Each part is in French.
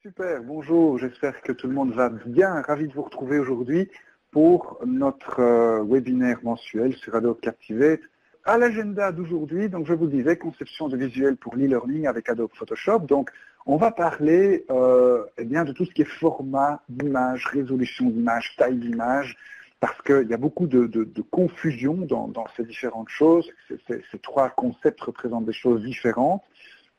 Super, bonjour, j'espère que tout le monde va bien. Ravi de vous retrouver aujourd'hui pour notre webinaire mensuel sur Adobe Captivate. À l'agenda d'aujourd'hui, donc je vous disais, conception de visuels pour l'e-learning avec Adobe Photoshop. Donc on va parler bien, de tout ce qui est format d'image, résolution d'image, taille d'image, parce qu'il y a beaucoup de confusion dans ces différentes choses. Ces trois concepts représentent des choses différentes.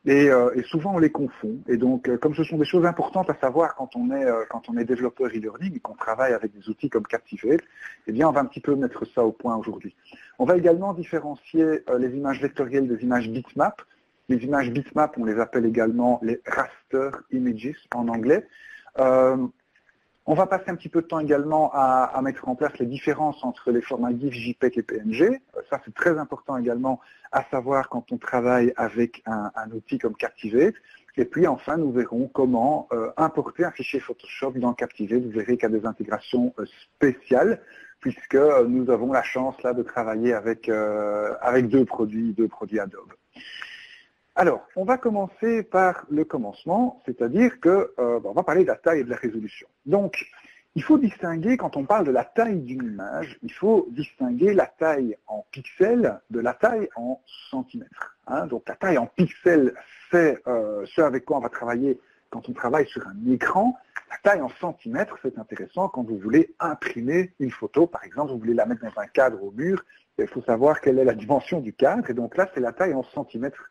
Et souvent on les confond. Et donc, comme ce sont des choses importantes à savoir quand on est développeur e-learning et qu'on travaille avec des outils comme Captivate, eh bien on va un petit peu mettre ça au point aujourd'hui. On va également différencier les images vectorielles des images bitmap. Les images bitmap, on les appelle également les raster images en anglais. On va passer un petit peu de temps également à mettre en place les différences entre les formats GIF, JPEG et PNG. Ça, c'est très important également à savoir quand on travaille avec un outil comme Captivate. Et puis enfin, nous verrons comment importer un fichier Photoshop dans Captivate. Vous verrez qu'il y a des intégrations spéciales puisque nous avons la chance là de travailler avec deux produits Adobe. Alors, on va commencer par le commencement, c'est-à-dire que on va parler de la taille et de la résolution. Donc, il faut distinguer, quand on parle de la taille d'une image, il faut distinguer la taille en pixels de la taille en centimètres. Donc, la taille en pixels, c'est ce avec quoi on va travailler quand on travaille sur un écran. La taille en centimètres, c'est intéressant quand vous voulez imprimer une photo. Par exemple, vous voulez la mettre dans un cadre au mur, il faut savoir quelle est la dimension du cadre. Et donc là, c'est la taille en centimètres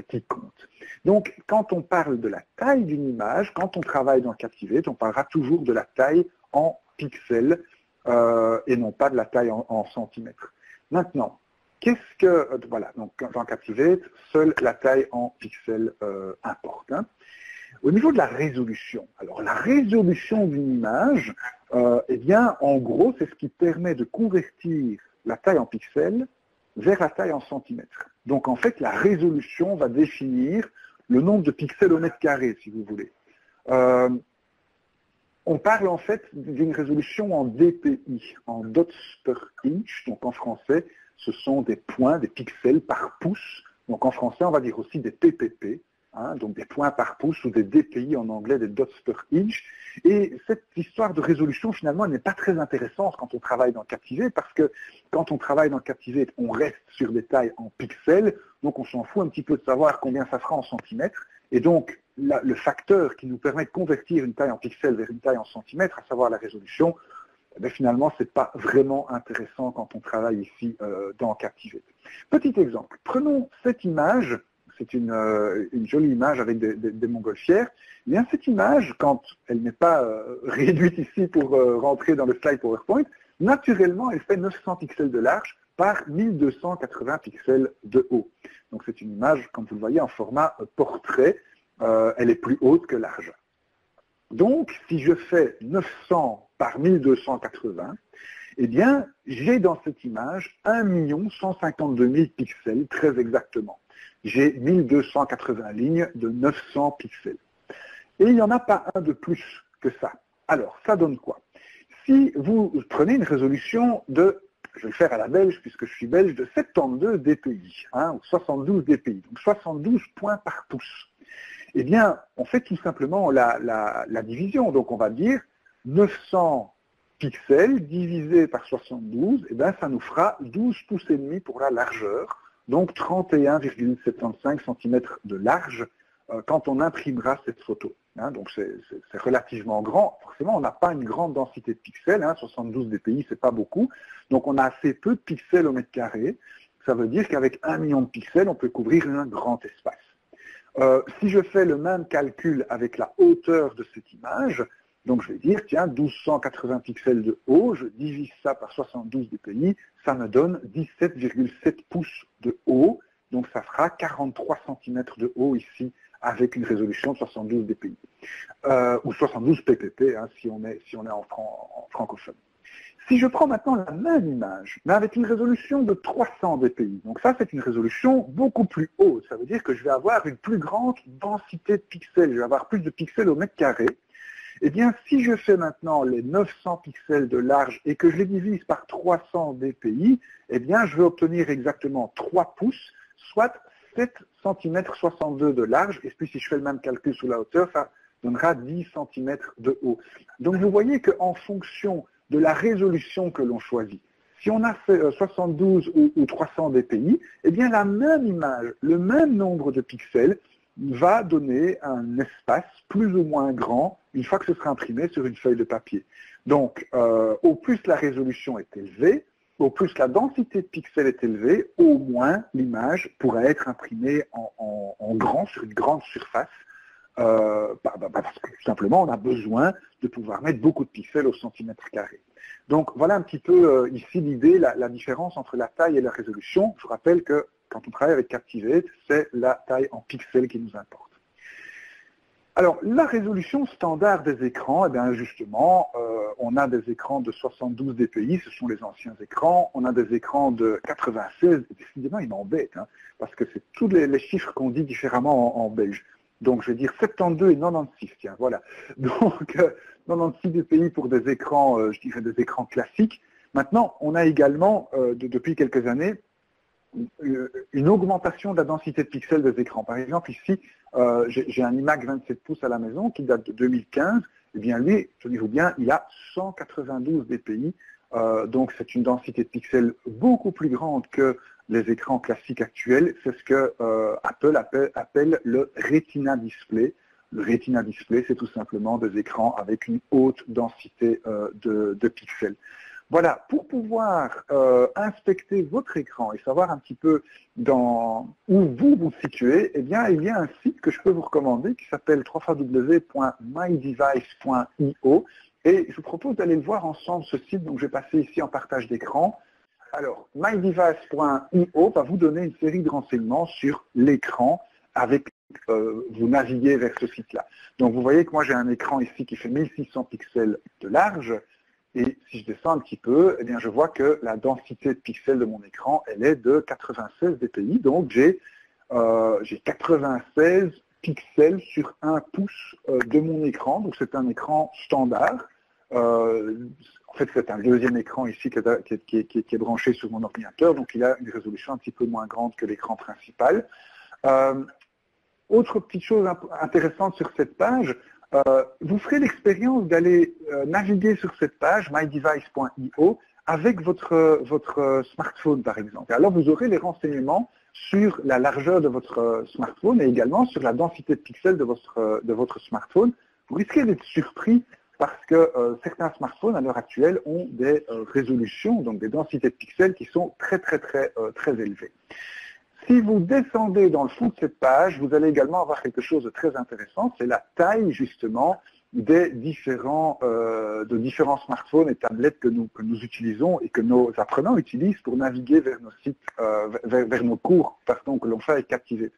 qui compte. Donc, quand on parle de la taille d'une image, quand on travaille dans Captivate, on parlera toujours de la taille en pixels et non pas de la taille en centimètres. Maintenant, qu'est-ce que... voilà, donc dans Captivate, seule la taille en pixels importe. Au niveau de la résolution, alors la résolution d'une image, eh bien, en gros, c'est ce qui permet de convertir la taille en pixels vers la taille en centimètres. Donc en fait, la résolution va définir le nombre de pixels au mètre carré, si vous voulez. On parle en fait d'une résolution en DPI, en dots per inch. Donc en français, ce sont des points, des pixels par pouce. Donc en français, on va dire aussi des PPP, donc des points par pouce ou des DPI en anglais, des dots per inch. Et cette histoire de résolution, finalement, elle n'est pas très intéressante quand on travaille dans Captivate, parce que quand on travaille dans Captivate, on reste sur des tailles en pixels, donc on s'en fout un petit peu de savoir combien ça fera en centimètres. Et donc, le facteur qui nous permet de convertir une taille en pixels vers une taille en centimètres, à savoir la résolution, finalement, ce n'est pas vraiment intéressant quand on travaille ici dans Captivate. Petit exemple, prenons cette image. C'est une jolie image avec des montgolfières. Eh bien, cette image, quand elle n'est pas réduite ici pour rentrer dans le slide PowerPoint, naturellement, elle fait 900 pixels de large par 1280 pixels de haut. Donc, c'est une image, comme vous le voyez, en format portrait. Elle est plus haute que large. Donc, si je fais 900 par 1280, eh bien, j'ai dans cette image 1 152 000 pixels, très exactement. J'ai 1280 lignes de 900 pixels. Et il n'y en a pas un de plus que ça. Alors, ça donne quoi? Si vous prenez une résolution de, je vais le faire à la belge puisque je suis belge, de 72 dpi, ou 72 dpi, donc 72 points par pouce, eh bien, on fait tout simplement la division. Donc, on va dire 900 pixels divisé par 72, eh bien, ça nous fera 12 pouces et demi pour la largeur, donc 31,75 cm de large quand on imprimera cette photo. Donc c'est relativement grand. Forcément, on n'a pas une grande densité de pixels, 72 dpi, c'est pas beaucoup. Donc on a assez peu de pixels au mètre carré. Ça veut dire qu'avec 1 million de pixels, on peut couvrir un grand espace. Si je fais le même calcul avec la hauteur de cette image, donc je vais dire, tiens, 1280 pixels de haut, je divise ça par 72 dpi, ça me donne 17,7 pouces de haut, donc ça fera 43 cm de haut ici, avec une résolution de 72 dpi. Ou 72 ppp, si on est en francophone. Si je prends maintenant la même image, mais avec une résolution de 300 dpi, donc ça c'est une résolution beaucoup plus haute, ça veut dire que je vais avoir une plus grande densité de pixels, je vais avoir plus de pixels au mètre carré. Eh bien, si je fais maintenant les 900 pixels de large et que je les divise par 300 dpi, eh bien, je vais obtenir exactement 3 pouces, soit 7 cm 62 de large. Et puis, si je fais le même calcul sur la hauteur, ça donnera 10 cm de haut. Donc vous voyez qu'en fonction de la résolution que l'on choisit, si on a fait 72 ou 300 dpi, eh bien la même image, le même nombre de pixels va donner un espace plus ou moins grand une fois que ce sera imprimé sur une feuille de papier. Donc, au plus la résolution est élevée, au plus la densité de pixels est élevée, au moins l'image pourra être imprimée en grand sur une grande surface, parce que tout simplement on a besoin de pouvoir mettre beaucoup de pixels au centimètre carré. Donc voilà un petit peu ici l'idée, la différence entre la taille et la résolution. Je vous rappelle que quand on travaille avec Captivate, c'est la taille en pixels qui nous importe. Alors, la résolution standard des écrans, eh bien justement, on a des écrans de 72 dpi, ce sont les anciens écrans. On a des écrans de 96, décidément, ils m'embêtent, hein, parce que c'est tous les chiffres qu'on dit différemment en belge. Donc, je vais dire 72 et 96, tiens, voilà. Donc, 96 dpi pour des écrans, je dirais des écrans classiques. Maintenant, on a également, depuis quelques années, une augmentation de la densité de pixels des écrans. Par exemple, ici, j'ai un iMac 27 pouces à la maison qui date de 2015. Eh bien, lui, tenez-vous bien, il a 192 dpi. Donc, c'est une densité de pixels beaucoup plus grande que les écrans classiques actuels. C'est ce que Apple appelle le Retina Display. Le Retina Display, c'est tout simplement des écrans avec une haute densité de pixels. Voilà, pour pouvoir inspecter votre écran et savoir un petit peu où vous vous situez, eh bien, il y a un site que je peux vous recommander qui s'appelle www.mydevice.io et je vous propose d'aller le voir ensemble, ce site. Donc, je vais passer ici en partage d'écran. Alors, mydevice.io va vous donner une série de renseignements sur l'écran avec vous naviguez vers ce site-là. Donc, vous voyez que moi, j'ai un écran ici qui fait 1600 pixels de large. Et si je descends un petit peu, eh bien, je vois que la densité de pixels de mon écran, elle est de 96 dpi. Donc, j'ai 96 pixels sur 1 pouce de mon écran. Donc, c'est un écran standard. En fait, c'est un deuxième écran ici qui est branché sur mon ordinateur. Donc, il a une résolution un petit peu moins grande que l'écran principal. Autre petite chose intéressante sur cette page, vous ferez l'expérience d'aller naviguer sur cette page, mydevice.io, avec votre smartphone, par exemple. Alors, vous aurez les renseignements sur la largeur de votre smartphone et également sur la densité de pixels de votre smartphone. Vous risquez d'être surpris parce que certains smartphones, à l'heure actuelle, ont des résolutions, donc des densités de pixels qui sont très élevées. Si vous descendez dans le fond de cette page, vous allez également avoir quelque chose de très intéressant, c'est la taille justement de différents smartphones et tablettes que nous utilisons et que nos apprenants utilisent pour naviguer vers nos sites, vers nos cours que l'on fait avec Captivate.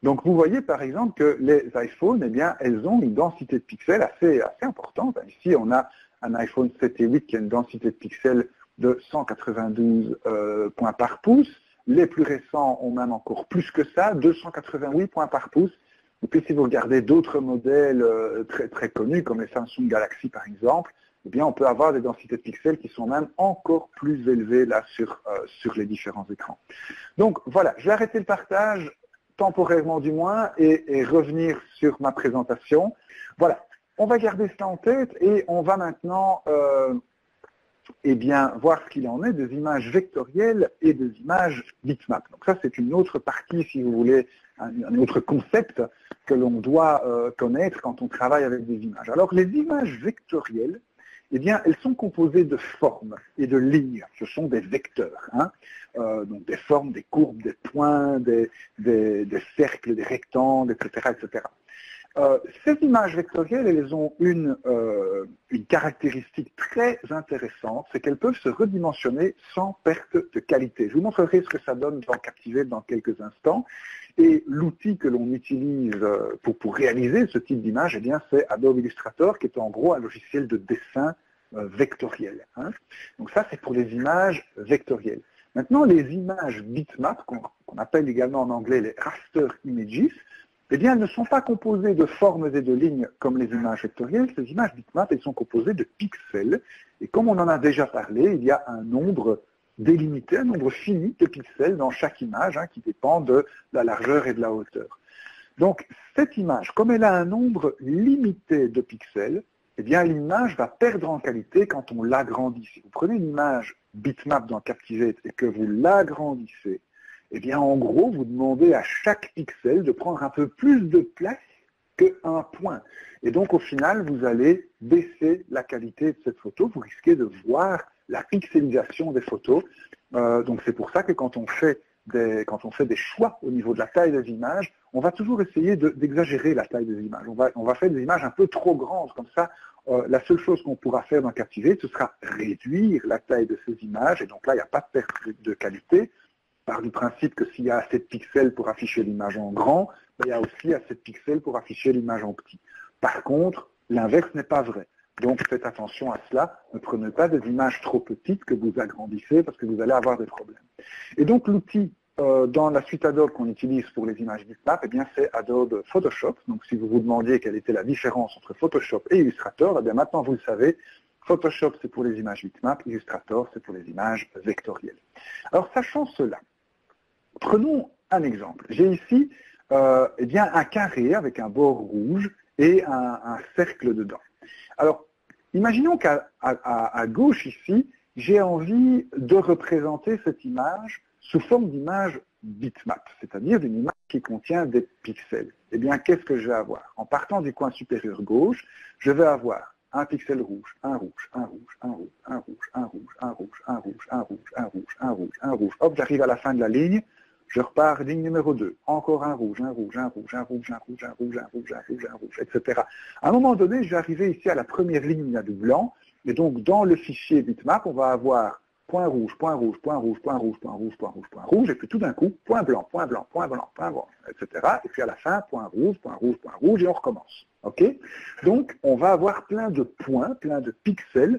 Donc vous voyez par exemple que les iPhones, eh bien, elles ont une densité de pixels assez importante. Ici, on a un iPhone 7 et 8 qui a une densité de pixels de 192 points par pouce. Les plus récents ont même encore plus que ça, 288 points par pouce. Et puis si vous regardez d'autres modèles très connus, comme les Samsung Galaxy par exemple, eh bien on peut avoir des densités de pixels qui sont même encore plus élevées là sur les différents écrans. Donc voilà, je vais arrêter le partage, temporairement du moins, et revenir sur ma présentation. Voilà, on va garder cela en tête et on va maintenant eh bien, voir ce qu'il en est des images vectorielles et des images bitmap. Donc ça, c'est une autre partie, si vous voulez, un autre concept que l'on doit connaître quand on travaille avec des images. Alors, les images vectorielles, eh bien, elles sont composées de formes et de lignes. Ce sont des vecteurs, hein. Donc des formes, des courbes, des points, des cercles, des rectangles, etc., etc. Ces images vectorielles, elles ont une caractéristique très intéressante, c'est qu'elles peuvent se redimensionner sans perte de qualité. Je vous montrerai ce que ça donne dans Captivate dans quelques instants. Et l'outil que l'on utilise pour réaliser ce type d'image, eh bien, c'est Adobe Illustrator, qui est en gros un logiciel de dessin vectoriel, hein. Donc ça, c'est pour les images vectorielles. Maintenant, les images bitmap, qu'on appelle également en anglais les raster images, eh bien, elles ne sont pas composées de formes et de lignes comme les images vectorielles. Ces images bitmap, elles sont composées de pixels. Et comme on en a déjà parlé, il y a un nombre délimité, un nombre fini de pixels dans chaque image, hein, qui dépend de la largeur et de la hauteur. Donc, cette image, comme elle a un nombre limité de pixels, eh bien, l'image va perdre en qualité quand on l'agrandit. Si vous prenez une image bitmap dans Captivate et que vous l'agrandissez, eh bien, en gros, vous demandez à chaque pixel de prendre un peu plus de place qu'un point. Et donc, au final, vous allez baisser la qualité de cette photo. Vous risquez de voir la pixelisation des photos. Donc, c'est pour ça que quand on fait des choix au niveau de la taille des images, on va toujours essayer d'exagérer la taille des images. On va faire des images un peu trop grandes. Comme ça, la seule chose qu'on pourra faire dans Captivate, ce sera réduire la taille de ces images. Et donc là, il n'y a pas de perte de qualité. Par du principe que s'il y a assez de pixels pour afficher l'image en grand, il y a aussi assez de pixels pour afficher l'image en petit. Par contre, l'inverse n'est pas vrai. Donc faites attention à cela. Ne prenez pas des images trop petites que vous agrandissez parce que vous allez avoir des problèmes. Et donc l'outil dans la suite Adobe qu'on utilise pour les images bitmap, eh bien c'est Adobe Photoshop. Donc si vous vous demandiez quelle était la différence entre Photoshop et Illustrator, eh bien maintenant vous le savez. Photoshop c'est pour les images bitmap, Illustrator c'est pour les images vectorielles. Alors sachant cela, prenons un exemple. J'ai ici eh bien, un carré avec un bord rouge et un cercle dedans. Alors, imaginons qu'à gauche ici, j'ai envie de représenter cette image sous forme d'image bitmap, c'est-à-dire d'une image qui contient des pixels. Eh bien, qu'est-ce que je vais avoir? En partant du coin supérieur gauche, je vais avoir un pixel rouge, un rouge, un rouge, un rouge, un rouge, un rouge, un rouge, un rouge, un rouge, un rouge, un rouge, un rouge. Hop, j'arrive à la fin de la ligne. Je repars, ligne numéro 2, encore un rouge, un rouge, un rouge, un rouge, un rouge, un rouge, un rouge, un rouge, un rouge, etc. À un moment donné, je vais arriver ici à la première ligne où il y a du blanc, et donc dans le fichier bitmap, on va avoir point rouge, point rouge, point rouge, point rouge, point rouge, point rouge, point rouge, et puis tout d'un coup, point blanc, point blanc, point blanc, point blanc, etc. Et puis à la fin, point rouge, point rouge, point rouge, et on recommence. OK? Donc, on va avoir plein de points, plein de pixels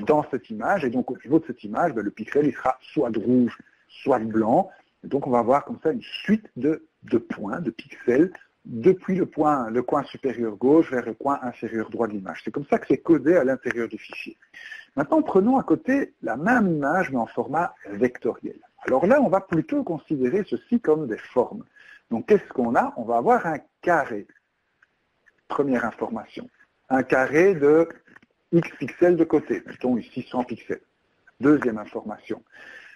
dans cette image, et donc au niveau de cette image, le pixel il sera soit de rouge, soit de blanc. Donc on va avoir comme ça une suite de points, de pixels, depuis le coin supérieur gauche vers le coin inférieur droit de l'image. C'est comme ça que c'est codé à l'intérieur du fichier. Maintenant, prenons à côté la même image, mais en format vectoriel. Alors là, on va plutôt considérer ceci comme des formes. Donc qu'est-ce qu'on a? On va avoir un carré. Première information. Un carré de X pixels de côté. Mettons ici 100 pixels. Deuxième information.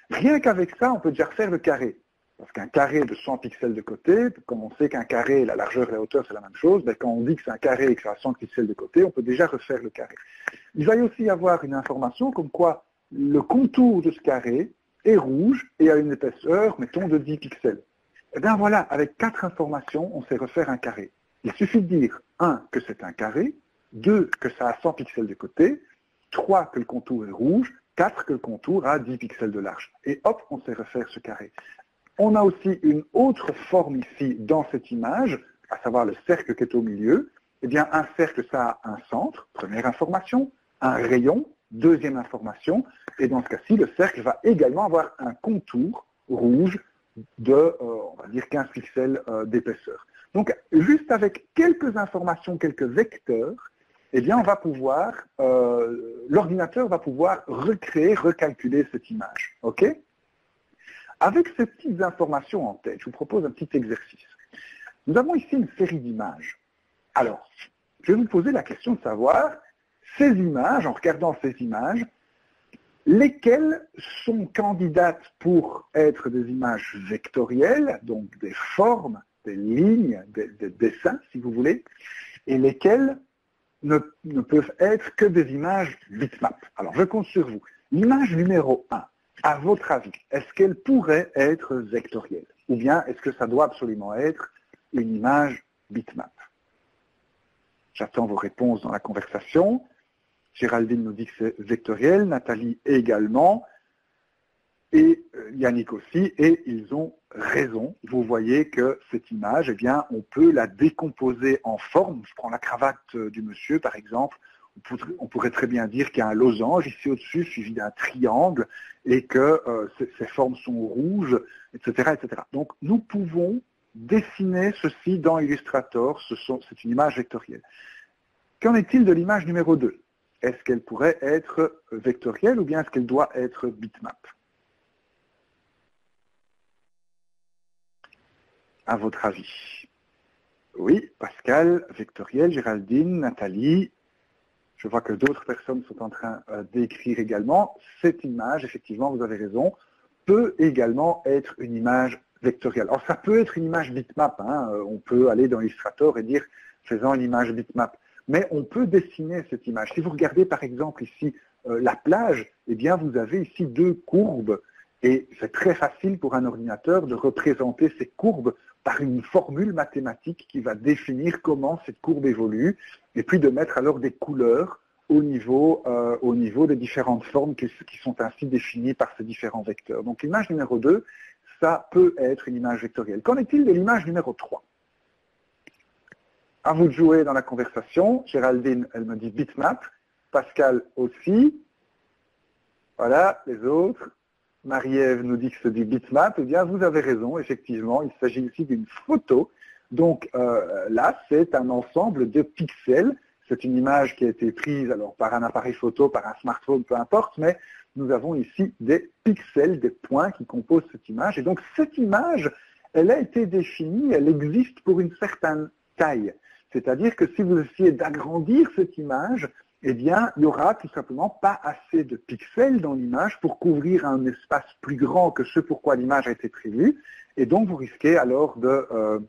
Rien qu'avec ça, on peut déjà refaire le carré. Parce qu'un carré de 100 pixels de côté, comme on sait qu'un carré, la largeur et la hauteur, c'est la même chose, ben quand on dit que c'est un carré et que ça a 100 pixels de côté, on peut déjà refaire le carré. Il va y aussi y avoir une information comme quoi le contour de ce carré est rouge et a une épaisseur, mettons, de 10 pixels. Eh bien voilà, avec 4 informations, on sait refaire un carré. Il suffit de dire, 1, que c'est un carré, 2, que ça a 100 pixels de côté, 3, que le contour est rouge, 4, que le contour a 10 pixels de large. Et hop, on sait refaire ce carré. On a aussi une autre forme ici dans cette image, à savoir le cercle qui est au milieu. Eh bien, un cercle, ça a un centre, première information, un rayon, deuxième information, et dans ce cas-ci, le cercle va également avoir un contour rouge de, on va dire, 15 pixels d'épaisseur. Donc, juste avec quelques informations, quelques vecteurs, eh bien, on va pouvoir, l'ordinateur va pouvoir recréer, recalculer cette image. OK? Avec ces petites informations en tête, je vous propose un petit exercice. Nous avons ici une série d'images. Alors, je vais vous poser la question de savoir, ces images, en regardant ces images, lesquelles sont candidates pour être des images vectorielles, donc des formes, des lignes, des dessins, si vous voulez, et lesquelles ne peuvent être que des images bitmap. Alors, je compte sur vous. L'image numéro 1, à votre avis, est-ce qu'elle pourrait être vectorielle? Ou bien est-ce que ça doit absolument être une image bitmap? J'attends vos réponses dans la conversation. Géraldine nous dit que c'est vectoriel, Nathalie également, et Yannick aussi, et ils ont raison. Vous voyez que cette image, eh bien, on peut la décomposer en forme. Je prends la cravate du monsieur, par exemple. On pourrait très bien dire qu'il y a un losange ici au-dessus, suivi d'un triangle, et que ces formes sont rouges, etc., etc. Donc, nous pouvons dessiner ceci dans Illustrator. C'est une image vectorielle. Qu'en est-il de l'image numéro 2? Est-ce qu'elle pourrait être vectorielle ou bien est-ce qu'elle doit être bitmap? À votre avis? Oui, Pascal, vectoriel, Géraldine, Nathalie. Je vois que d'autres personnes sont en train d'écrire également. Cette image, effectivement, vous avez raison, peut également être une image vectorielle. Alors, ça peut être une image bitmap. Hein. On peut aller dans Illustrator et dire faisant une image bitmap. Mais on peut dessiner cette image. Si vous regardez, par exemple, ici, la plage, eh bien, vous avez ici deux courbes. Et c'est très facile pour un ordinateur de représenter ces courbes par une formule mathématique qui va définir comment cette courbe évolue, et puis de mettre alors des couleurs au niveau des différentes formes qui sont ainsi définies par ces différents vecteurs. Donc l'image numéro 2, ça peut être une image vectorielle. Qu'en est-il de l'image numéro 3? À vous de jouer dans la conversation. Géraldine, elle me dit bitmap. Pascal aussi. Voilà, les autres. Marie-Ève nous dit que c'est du bitmap. Eh bien, vous avez raison, effectivement, il s'agit ici d'une photo. Donc là, c'est un ensemble de pixels. C'est une image qui a été prise alors par un appareil photo, par un smartphone, peu importe, mais nous avons ici des pixels, des points qui composent cette image. Et donc, cette image, elle a été définie, elle existe pour une certaine taille. C'est-à-dire que si vous essayez d'agrandir cette image, eh bien, il n'y aura tout simplement pas assez de pixels dans l'image pour couvrir un espace plus grand que ce pour quoi l'image a été prévue. Et donc, vous risquez alors de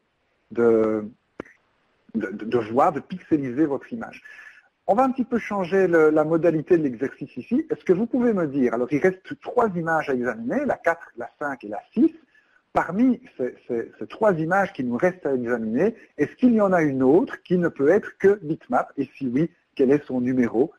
pixeliser votre image. On va un petit peu changer la modalité de l'exercice ici. Est-ce que vous pouvez me dire, alors il reste 3 images à examiner, la 4, la 5 et la 6. Parmi ces 3 images qui nous restent à examiner, est-ce qu'il y en a une autre qui ne peut être que bitmap? Et si oui, quel est son numéro?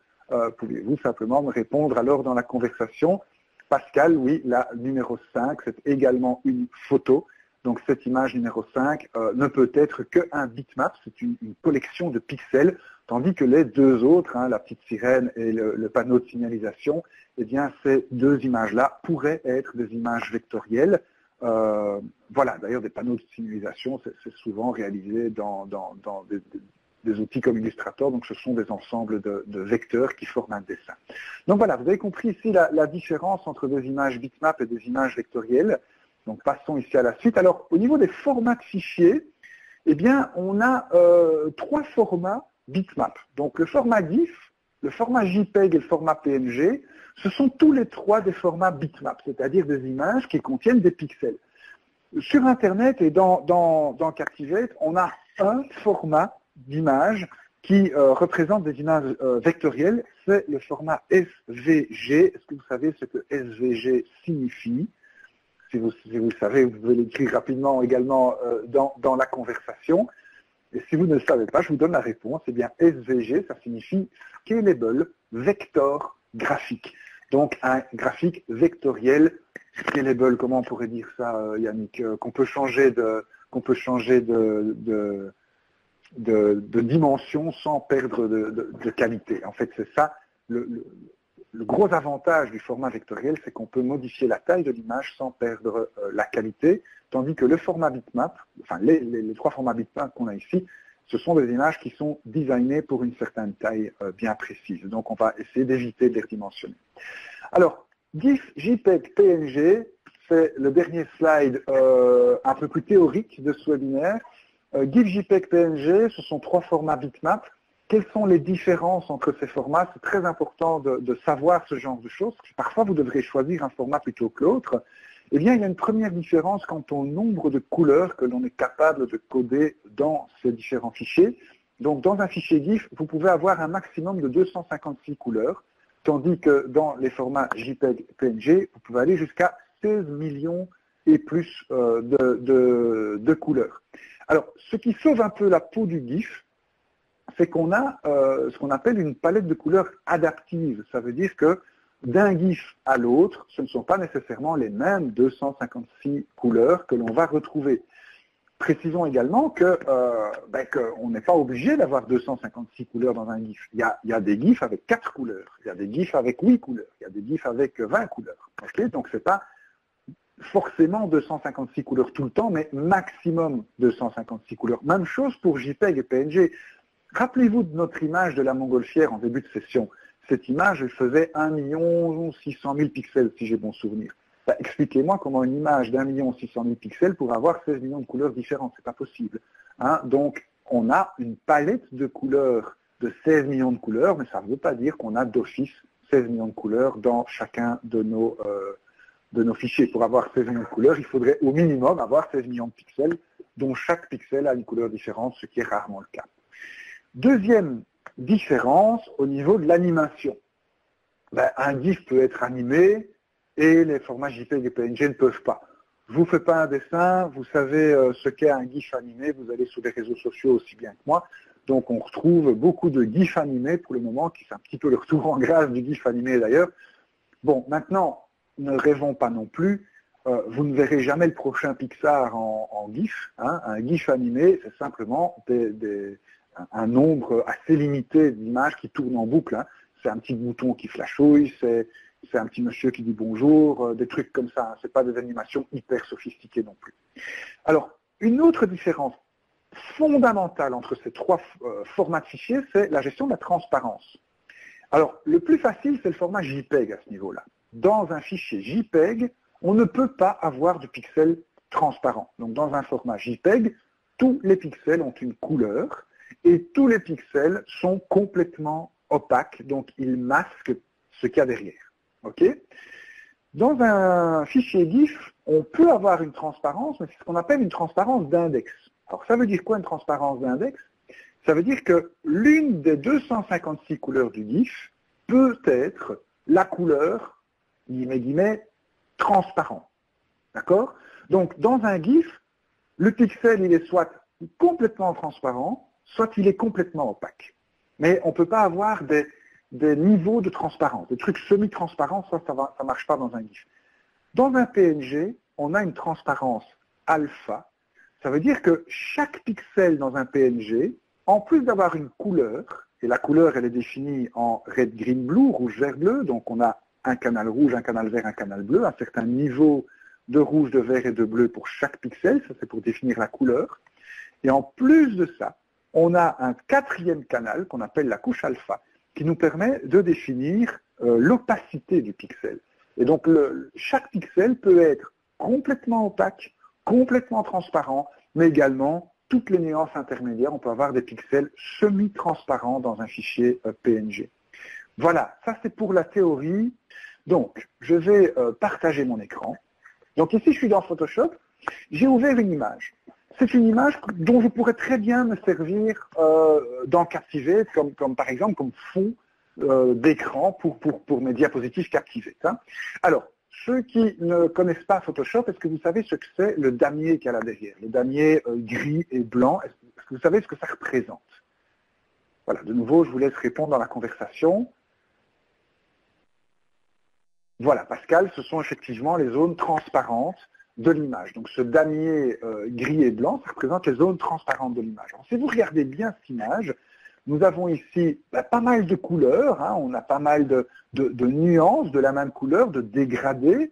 Pouvez-vous simplement me répondre alors dans la conversation? Pascal, oui, la numéro 5, c'est également une photo. Donc cette image numéro 5 ne peut être qu'un bitmap, c'est une collection de pixels, tandis que les deux autres, hein, la petite sirène et le panneau de signalisation, eh bien ces deux images-là pourraient être des images vectorielles. Voilà, d'ailleurs des panneaux de signalisation, c'est souvent réalisé dans des outils comme Illustrator, donc ce sont des ensembles de vecteurs qui forment un dessin. Donc voilà, vous avez compris ici la différence entre des images bitmap et des images vectorielles. Donc passons ici à la suite. Alors au niveau des formats de fichiers, eh bien on a 3 formats bitmap. Donc le format GIF, le format JPEG et le format PNG, ce sont tous les 3 des formats bitmap, c'est-à-dire des images qui contiennent des pixels. Sur Internet et dans Captivate, on a un format d'image qui représente des images vectorielles, c'est le format SVG. Est-ce que vous savez ce que SVG signifie? Si vous savez, vous pouvez l'écrire rapidement également dans la conversation. Et si vous ne le savez pas, je vous donne la réponse. Eh bien, SVG, ça signifie Scalable Vector Graphique. Donc, un graphique vectoriel scalable. Comment on pourrait dire ça, Yannick? Qu'on peut changer de dimension sans perdre de qualité. En fait, c'est ça. Le gros avantage du format vectoriel, c'est qu'on peut modifier la taille de l'image sans perdre la qualité, tandis que le format bitmap, enfin les 3 formats bitmap qu'on a ici, ce sont des images qui sont designées pour une certaine taille bien précise. Donc on va essayer d'éviter de les redimensionner. Alors, GIF, JPEG, PNG, c'est le dernier slide un peu plus théorique de ce webinaire. GIF, JPEG, PNG, ce sont 3 formats bitmap. Quelles sont les différences entre ces formats? C'est très important de savoir ce genre de choses. Parfois, vous devrez choisir un format plutôt que l'autre. Eh bien, il y a une première différence quant au nombre de couleurs que l'on est capable de coder dans ces différents fichiers. Donc, dans un fichier GIF, vous pouvez avoir un maximum de 256 couleurs, tandis que dans les formats JPEG, PNG, vous pouvez aller jusqu'à 16 millions et plus de couleurs. Alors, ce qui sauve un peu la peau du GIF, c'est qu'on a ce qu'on appelle une palette de couleurs adaptive. Ça veut dire que d'un GIF à l'autre, ce ne sont pas nécessairement les mêmes 256 couleurs que l'on va retrouver. Précisons également qu'on n'est pas obligé d'avoir 256 couleurs dans un GIF. Il y a des GIFs avec 4 couleurs, il y a des GIFs avec 8 couleurs, il y a des GIFs avec 20 couleurs. Okay, donc ce n'est pas forcément 256 couleurs tout le temps, mais maximum 256 couleurs. Même chose pour JPEG et PNG. Rappelez-vous de notre image de la montgolfière en début de session. Cette image, elle faisait 1 600 000 pixels, si j'ai bon souvenir. Ben, expliquez-moi comment une image d'1 600 000 pixels pourrait avoir 16 millions de couleurs différentes. C'est pas possible. Hein? Donc, on a une palette de couleurs de 16 millions de couleurs, mais ça ne veut pas dire qu'on a d'office 16 millions de couleurs dans chacun de nos fichiers. Pour avoir 16 millions de couleurs, il faudrait au minimum avoir 16 millions de pixels, dont chaque pixel a une couleur différente, ce qui est rarement le cas. Deuxième différence au niveau de l'animation. Un GIF peut être animé et les formats JPEG et PNG ne peuvent pas. Je ne vous fais pas un dessin, vous savez ce qu'est un GIF animé, vous allez sur les réseaux sociaux aussi bien que moi. Donc on retrouve beaucoup de GIFs animés pour le moment, qui c'est un petit peu le retour en grâce du GIF animé d'ailleurs. Bon, maintenant, ne rêvons pas non plus, vous ne verrez jamais le prochain Pixar en GIF. Hein. Un GIF animé, c'est simplement un nombre assez limité d'images qui tournent en boucle. Hein. C'est un petit bouton qui flashouille, c'est un petit monsieur qui dit bonjour, des trucs comme ça. Hein. Ce n'est pas des animations hyper sophistiquées non plus. Alors, une autre différence fondamentale entre ces trois formats de fichiers, c'est la gestion de la transparence. Alors, le plus facile, c'est le format JPEG à ce niveau-là. Dans un fichier JPEG, on ne peut pas avoir de pixels transparents. Donc, dans un format JPEG, tous les pixels ont une couleur et tous les pixels sont complètement opaques, donc ils masquent ce qu'il y a derrière. Okay. Dans un fichier GIF, on peut avoir une transparence, mais c'est ce qu'on appelle une transparence d'index. Alors ça veut dire quoi une transparence d'index? Ça veut dire que l'une des 256 couleurs du GIF peut être la couleur, guillemets, transparent. D'accord? Donc dans un GIF, le pixel il est soit complètement transparent, soit il est complètement opaque. Mais on ne peut pas avoir des niveaux de transparence, des trucs semi-transparents, ça ne marche pas dans un GIF. Dans un PNG, on a une transparence alpha. Ça veut dire que chaque pixel dans un PNG, en plus d'avoir une couleur, et la couleur elle est définie en red, green, blue, rouge, vert, bleu, donc on a un canal rouge, un canal vert, un canal bleu, un certain niveau de rouge, de vert et de bleu pour chaque pixel, ça c'est pour définir la couleur. Et en plus de ça, on a un quatrième canal qu'on appelle la couche alpha, qui nous permet de définir l'opacité du pixel. Et donc chaque pixel peut être complètement opaque, complètement transparent, mais également toutes les nuances intermédiaires. On peut avoir des pixels semi-transparents dans un fichier PNG. Voilà, ça c'est pour la théorie. Donc, je vais partager mon écran. Donc ici, je suis dans Photoshop. J'ai ouvert une image. C'est une image dont je pourrais très bien me servir dans Captivate, comme par exemple comme fond d'écran pour mes diapositives Captivate. Hein. Alors, ceux qui ne connaissent pas Photoshop, est-ce que vous savez ce que c'est le damier qu'il y a là derrière? Le damier gris et blanc, est-ce que vous savez ce que ça représente? Voilà, de nouveau, je vous laisse répondre dans la conversation. Voilà, Pascal, ce sont effectivement les zones transparentes de l'image. Donc ce damier gris et blanc, ça représente les zones transparentes de l'image. Si vous regardez bien cette image, nous avons ici pas mal de couleurs, hein, on a pas mal de nuances de la même couleur, de dégradés.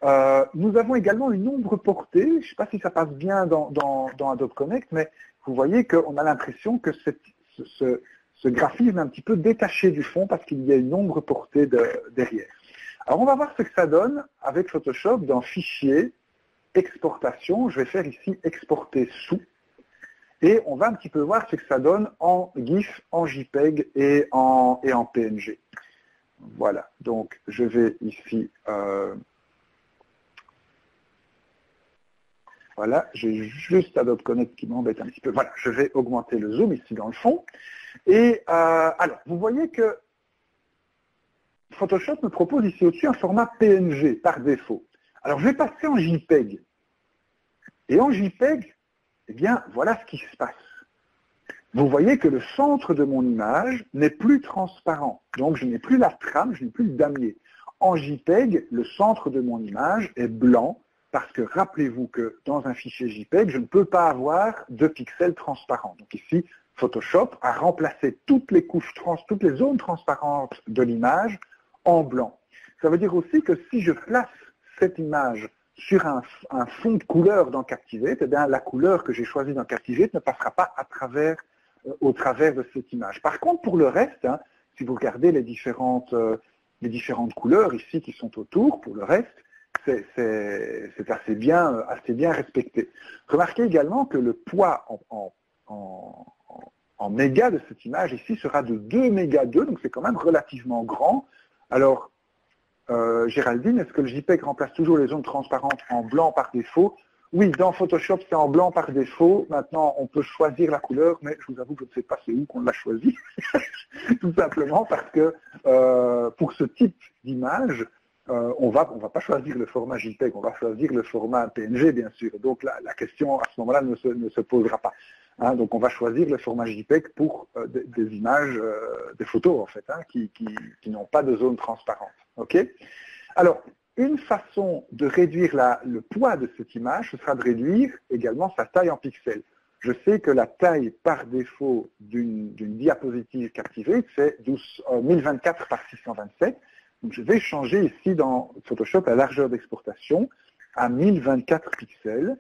Nous avons également une ombre portée, je ne sais pas si ça passe bien dans Adobe Connect, mais vous voyez qu'on a l'impression que ce graphisme est un petit peu détaché du fond parce qu'il y a une ombre portée derrière. Alors on va voir ce que ça donne avec Photoshop dans Fichier, Exportation. Je vais faire ici Exporter sous. Et on va un petit peu voir ce que ça donne en GIF, en JPEG et en PNG. Voilà, donc je vais ici... voilà, j'ai juste Adobe Connect qui m'embête un petit peu. Voilà, je vais augmenter le zoom ici dans le fond. Et alors, vous voyez que Photoshop me propose ici au-dessus un format PNG par défaut. Alors, je vais passer en JPEG. Et en JPEG, eh bien, voilà ce qui se passe. Vous voyez que le centre de mon image n'est plus transparent. Donc, je n'ai plus la trame, je n'ai plus le damier. En JPEG, le centre de mon image est blanc parce que rappelez-vous que dans un fichier JPEG, je ne peux pas avoir de pixels transparents. Donc ici, Photoshop a remplacé toutes les couches toutes les zones transparentes de l'image en blanc. Ça veut dire aussi que si je place cette image sur un fond de couleur dans Captivate, eh bien, la couleur que j'ai choisie dans Captivate ne passera pas au travers de cette image. Par contre, pour le reste, hein, si vous regardez les différentes couleurs ici qui sont autour, pour le reste, c'est assez bien respecté. Remarquez également que le poids en en mégas de cette image ici sera de 2 mégas 2, donc c'est quand même relativement grand. Alors, Géraldine, est-ce que le JPEG remplace toujours les zones transparentes en blanc par défaut? Oui, dans Photoshop, c'est en blanc par défaut. Maintenant, on peut choisir la couleur, mais je vous avoue que je ne sais pas c'est où qu'on l'a choisi. Tout simplement parce que pour ce type d'image, on va pas choisir le format JPEG, on va choisir le format PNG, bien sûr. Donc la question à ce moment-là ne se posera pas. Hein, donc on va choisir le format JPEG pour des images, des photos en fait, hein, qui n'ont pas de zone transparente. Okay, alors, une façon de réduire le poids de cette image, ce sera de réduire également sa taille en pixels. Je sais que la taille par défaut d'une diapositive Captivate, c'est 1024 par 627. Donc je vais changer ici dans Photoshop la largeur d'exportation à 1024 pixels.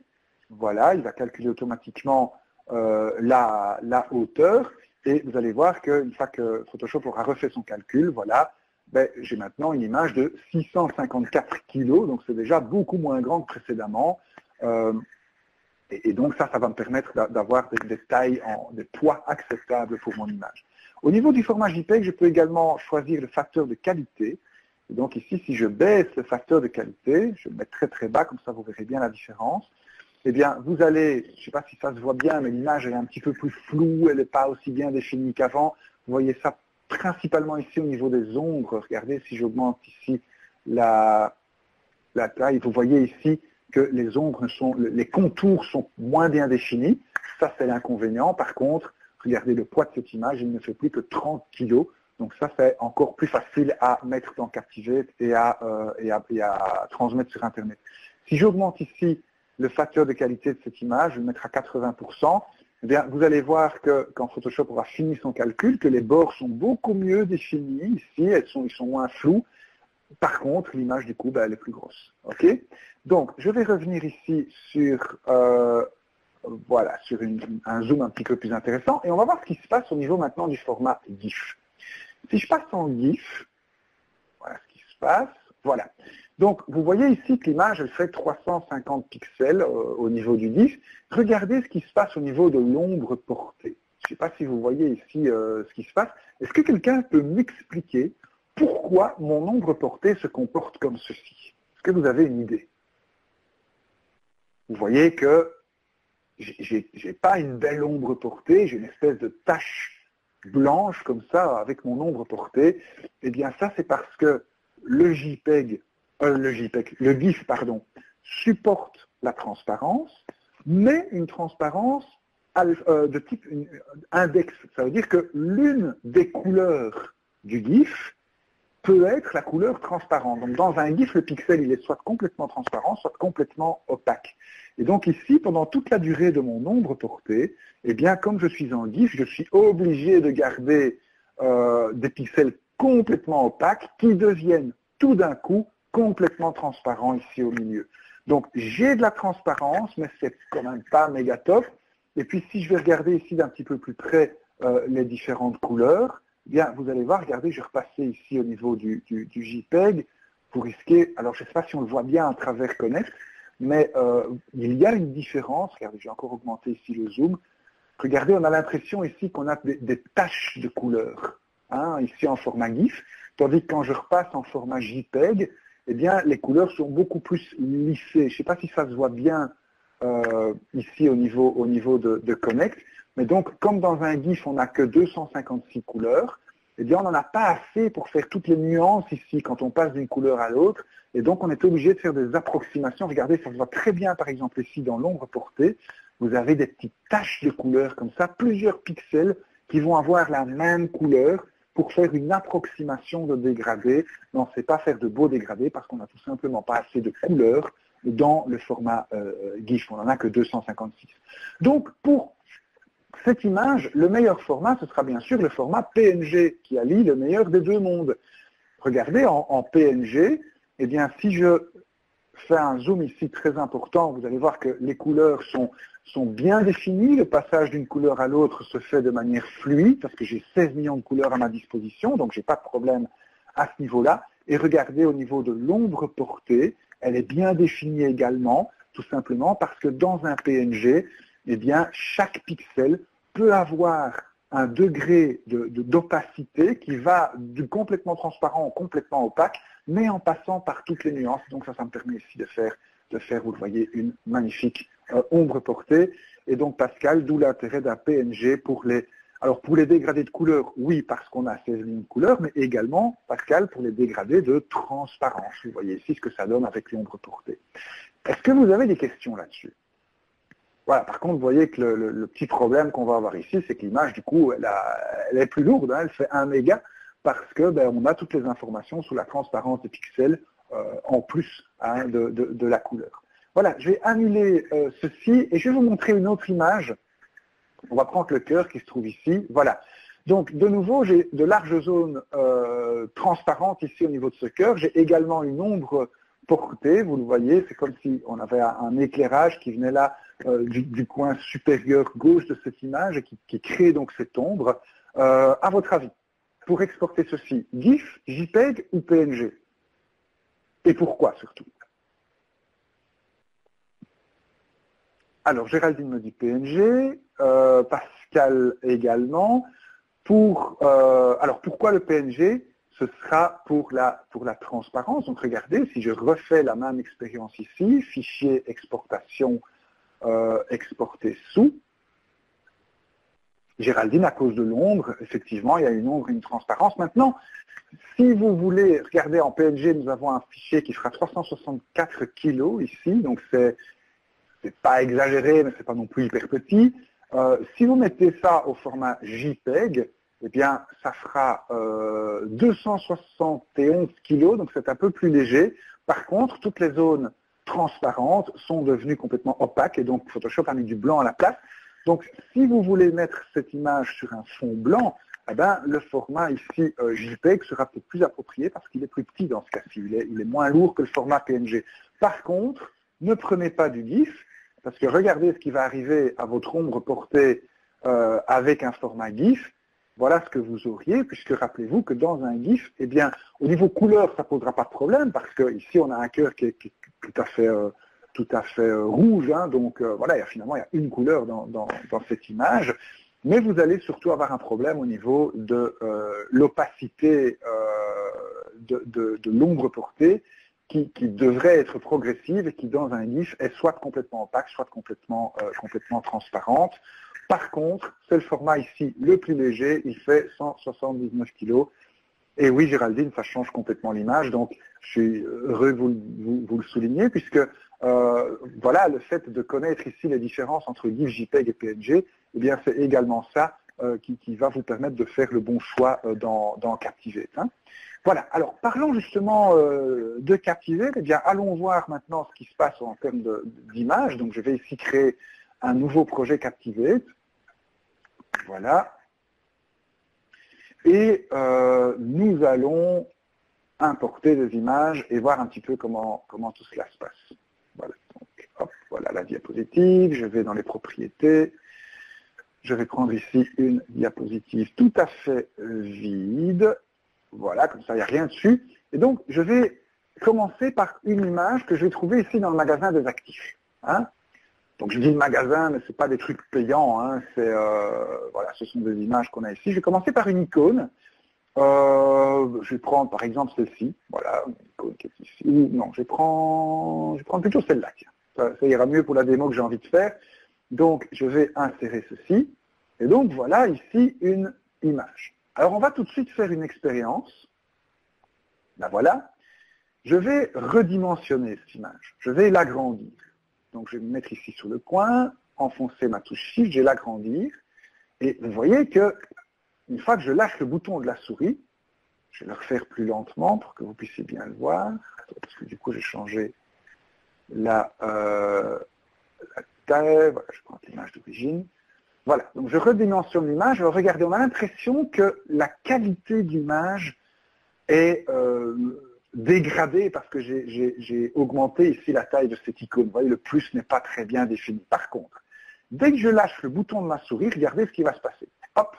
Voilà, il va calculer automatiquement la hauteur. Et vous allez voir qu'une fois que Photoshop aura refait son calcul, voilà, ben, j'ai maintenant une image de 654 kg, donc c'est déjà beaucoup moins grand que précédemment. Et donc ça va me permettre d'avoir des tailles, des poids acceptables pour mon image. Au niveau du format JPEG, je peux également choisir le facteur de qualité. Et donc ici, si je baisse le facteur de qualité, je le mets très très bas, comme ça vous verrez bien la différence. Eh bien, vous allez, je ne sais pas si ça se voit bien, mais l'image est un petit peu plus floue, elle n'est pas aussi bien définie qu'avant. Vous voyez ça principalement ici au niveau des ombres. Regardez, si j'augmente ici la taille, vous voyez ici que les ombres les contours sont moins bien définis. Ça, c'est l'inconvénient. Par contre, regardez le poids de cette image, il ne fait plus que 30 kg. Donc ça, c'est encore plus facile à mettre dans Captivate et à transmettre sur Internet. Si j'augmente ici le facteur de qualité de cette image, je vais le mettre à 80%. Eh bien, vous allez voir que quand Photoshop aura fini son calcul, que les bords sont beaucoup mieux définis. Ici, ils sont moins flous. Par contre, l'image, du coup, elle est plus grosse. Okay, donc, je vais revenir ici sur, voilà, sur un zoom un petit peu plus intéressant. Et on va voir ce qui se passe au niveau maintenant du format GIF. Si je passe en GIF, voilà ce qui se passe. Voilà. Donc, vous voyez ici que l'image, elle fait 350 pixels au niveau du GIF. Regardez ce qui se passe au niveau de l'ombre portée. Je ne sais pas si vous voyez ici ce qui se passe. Est-ce que quelqu'un peut m'expliquer pourquoi mon ombre portée se comporte comme ceci? Est-ce que vous avez une idée? Vous voyez que j'ai pas une belle ombre portée, j'ai une espèce de tache blanche comme ça avec mon ombre portée. Eh bien, ça, c'est parce que le GIF, supporte la transparence, mais une transparence de type index. Ça veut dire que l'une des couleurs du GIF peut être la couleur transparente. Donc dans un GIF, le pixel, il est soit complètement transparent, soit complètement opaque. Et donc ici, pendant toute la durée de mon ombre portée, eh bien, comme je suis en GIF, je suis obligé de garder des pixels complètement opaques qui deviennent tout d'un coup complètement transparents ici au milieu. Donc j'ai de la transparence, mais c'est quand même pas méga top. Et puis si je vais regarder ici d'un petit peu plus près les différentes couleurs, eh bien vous allez voir, regardez, je vais repasser ici au niveau du JPEG, vous risquez, alors je ne sais pas si on le voit bien à travers Connect, mais il y a une différence. Regardez, j'ai encore augmenté ici le zoom. Regardez, on a l'impression ici qu'on a des taches de couleurs, hein, ici en format GIF, tandis que quand je repasse en format JPEG, eh bien, les couleurs sont beaucoup plus lissées. Je ne sais pas si ça se voit bien ici au niveau de Connect, mais donc, comme dans un GIF, on n'a que 256 couleurs, eh bien, on n'en a pas assez pour faire toutes les nuances ici quand on passe d'une couleur à l'autre, et donc on est obligé de faire des approximations. Regardez, ça se voit très bien, par exemple, ici dans l'ombre portée, vous avez des petites taches de couleurs comme ça, plusieurs pixels qui vont avoir la même couleur pour faire une approximation de dégradé. Mais on ne sait pas faire de beaux dégradés parce qu'on n'a tout simplement pas assez de couleurs dans le format GIF. On n'en a que 256. Donc, pour cette image, le meilleur format, ce sera bien sûr le format PNG qui allie le meilleur des deux mondes. Regardez, en PNG, eh bien, si je fais un zoom ici très important, vous allez voir que les couleurs sont bien définies. Le passage d'une couleur à l'autre se fait de manière fluide parce que j'ai 16 millions de couleurs à ma disposition, donc je n'ai pas de problème à ce niveau-là. Et regardez au niveau de l'ombre portée, elle est bien définie également, tout simplement parce que dans un PNG, eh bien, chaque pixel peut avoir un degré d'opacité qui va du complètement transparent au complètement opaque, mais en passant par toutes les nuances. Donc ça me permet ici de faire, vous le voyez, une magnifique ombre portée. Et donc Pascal, d'où l'intérêt d'un PNG pour les dégradés de couleur, oui, parce qu'on a 16 lignes de couleur, mais également, Pascal, pour les dégradés de transparence. Vous voyez ici ce que ça donne avec l'ombre portée. Est-ce que vous avez des questions là-dessus? Voilà, par contre, vous voyez que le petit problème qu'on va avoir ici, c'est que l'image, du coup, elle est plus lourde, hein, elle fait 1 méga, parce que on a toutes les informations sur la transparence des pixels en plus de la couleur. Voilà, je vais annuler ceci et je vais vous montrer une autre image. On va prendre le cœur qui se trouve ici. Voilà. Donc, de nouveau, j'ai de larges zones transparentes ici au niveau de ce cœur. J'ai également une ombre portée, vous le voyez, c'est comme si on avait un éclairage qui venait là du coin supérieur gauche de cette image et qui crée donc cette ombre. À votre avis, pour exporter ceci, GIF, JPEG ou PNG? Et pourquoi surtout? Alors, Géraldine me dit PNG, Pascal également. Alors, pourquoi le PNG? Ce sera pour la transparence. Donc, regardez, si je refais la même expérience ici, fichier exportation, exporter sous, Géraldine, à cause de l'ombre, effectivement, il y a une ombre et une transparence. Maintenant, si vous voulez regarder en PNG, nous avons un fichier qui fera 364 kg ici, donc c'est pas exagéré, mais c'est pas non plus hyper petit. Si vous mettez ça au format JPEG, eh bien, ça fera 271 kg, donc c'est un peu plus léger. Par contre, toutes les zones transparentes sont devenues complètement opaques, et donc Photoshop a mis du blanc à la place. Donc, si vous voulez mettre cette image sur un fond blanc, eh bien, le format ici JPEG sera peut-être plus approprié parce qu'il est plus petit dans ce cas-ci. Il est moins lourd que le format PNG. Par contre, ne prenez pas du GIF, parce que regardez ce qui va arriver à votre ombre portée avec un format GIF. Voilà ce que vous auriez, puisque rappelez-vous que dans un GIF, eh bien, au niveau couleur, ça ne posera pas de problème, parce que ici, on a un cœur qui est tout à fait rouge, hein, donc voilà, finalement, il y a une couleur dans cette image, mais vous allez surtout avoir un problème au niveau de l'opacité de l'ombre portée, qui devrait être progressive et qui, dans un GIF, est soit complètement opaque, soit complètement transparente. Par contre, c'est le format ici le plus léger, il fait 179 kg. Et oui, Géraldine, ça change complètement l'image, donc je suis heureux que vous le souligniez, puisque voilà, le fait de connaître ici les différences entre GIF, JPEG et PNG, eh bien c'est également ça qui va vous permettre de faire le bon choix dans Captivate. Hein. Voilà, alors parlons justement de Captivate, eh bien allons voir maintenant ce qui se passe en termes d'image. Donc je vais ici créer un nouveau projet Captivate. Voilà. Et nous allons importer des images et voir un petit peu comment tout cela se passe. Voilà, donc hop, voilà la diapositive, je vais dans les propriétés, je vais prendre ici une diapositive tout à fait vide, voilà, comme ça il n'y a rien dessus, et donc je vais commencer par une image que je vais trouver ici dans le magasin des actifs. Hein. Donc je dis le magasin, mais ce n'est pas des trucs payants, hein, voilà, ce sont des images qu'on a ici. Je vais commencer par une icône. Je vais prendre par exemple celle-ci, voilà, une icône qui est ici. Non, je vais prendre plutôt celle-là, tiens. Ça ira mieux pour la démo que j'ai envie de faire. Donc je vais insérer ceci, et donc voilà ici une image. Alors on va tout de suite faire une expérience. Ben voilà, je vais redimensionner cette image, je vais l'agrandir. Donc je vais me mettre ici sur le coin, enfoncer ma touche Shift, je vais l'agrandir, et vous voyez que une fois que je lâche le bouton de la souris, je vais le refaire plus lentement pour que vous puissiez bien le voir, parce que du coup j'ai changé la taille, voilà, je prends l'image d'origine. Voilà, donc je redimensionne l'image, regardez, on a l'impression que la qualité d'image est dégradée parce que j'ai augmenté ici la taille de cette icône. Vous voyez, le plus n'est pas très bien défini. Par contre, dès que je lâche le bouton de ma souris, regardez ce qui va se passer. Hop!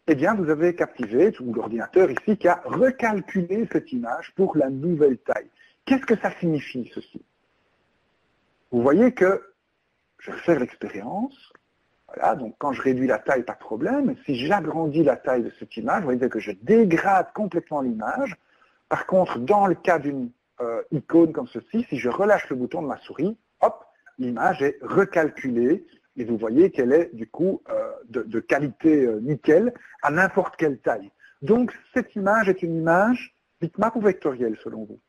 Eh bien, vous avez Captivate, ou l'ordinateur ici, qui a recalculé cette image pour la nouvelle taille. Qu'est-ce que ça signifie, ceci? Vous voyez que, je vais faire l'expérience, Voilà, donc quand je réduis la taille, pas de problème. Si j'agrandis la taille de cette image, vous voyez que je dégrade complètement l'image. Par contre, dans le cas d'une icône comme ceci, si je relâche le bouton de ma souris, hop, l'image est recalculée et vous voyez qu'elle est du coup de qualité nickel à n'importe quelle taille. Donc cette image est une image bitmap ou vectorielle selon vous?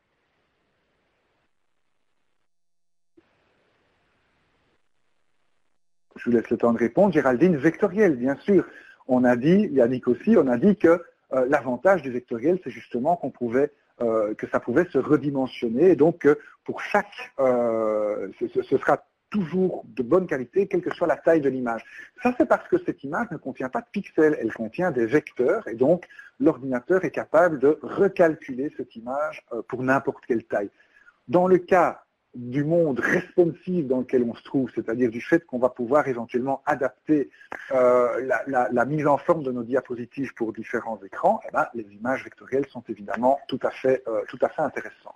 Je vous laisse le temps de répondre. Géraldine, vectorielle, bien sûr. On a dit, Yannick aussi, on a dit que l'avantage du vectoriel, c'est justement qu'on pouvait, que ça pouvait se redimensionner. Et donc, pour chaque, ce sera toujours de bonne qualité, quelle que soit la taille de l'image. Ça, c'est parce que cette image ne contient pas de pixels, elle contient des vecteurs. Et donc, l'ordinateur est capable de recalculer cette image pour n'importe quelle taille. Dans le cas du monde responsive dans lequel on se trouve, c'est-à-dire du fait qu'on va pouvoir éventuellement adapter la mise en forme de nos diapositives pour différents écrans, eh ben, les images vectorielles sont évidemment tout à fait intéressantes.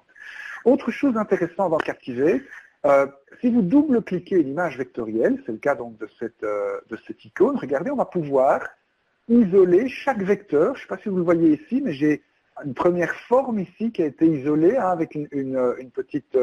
Autre chose intéressante dans Captivate, si vous double-cliquez une image vectorielle, c'est le cas donc de cette icône, regardez, on va pouvoir isoler chaque vecteur. Je ne sais pas si vous le voyez ici, mais j'ai une première forme ici qui a été isolée avec une petite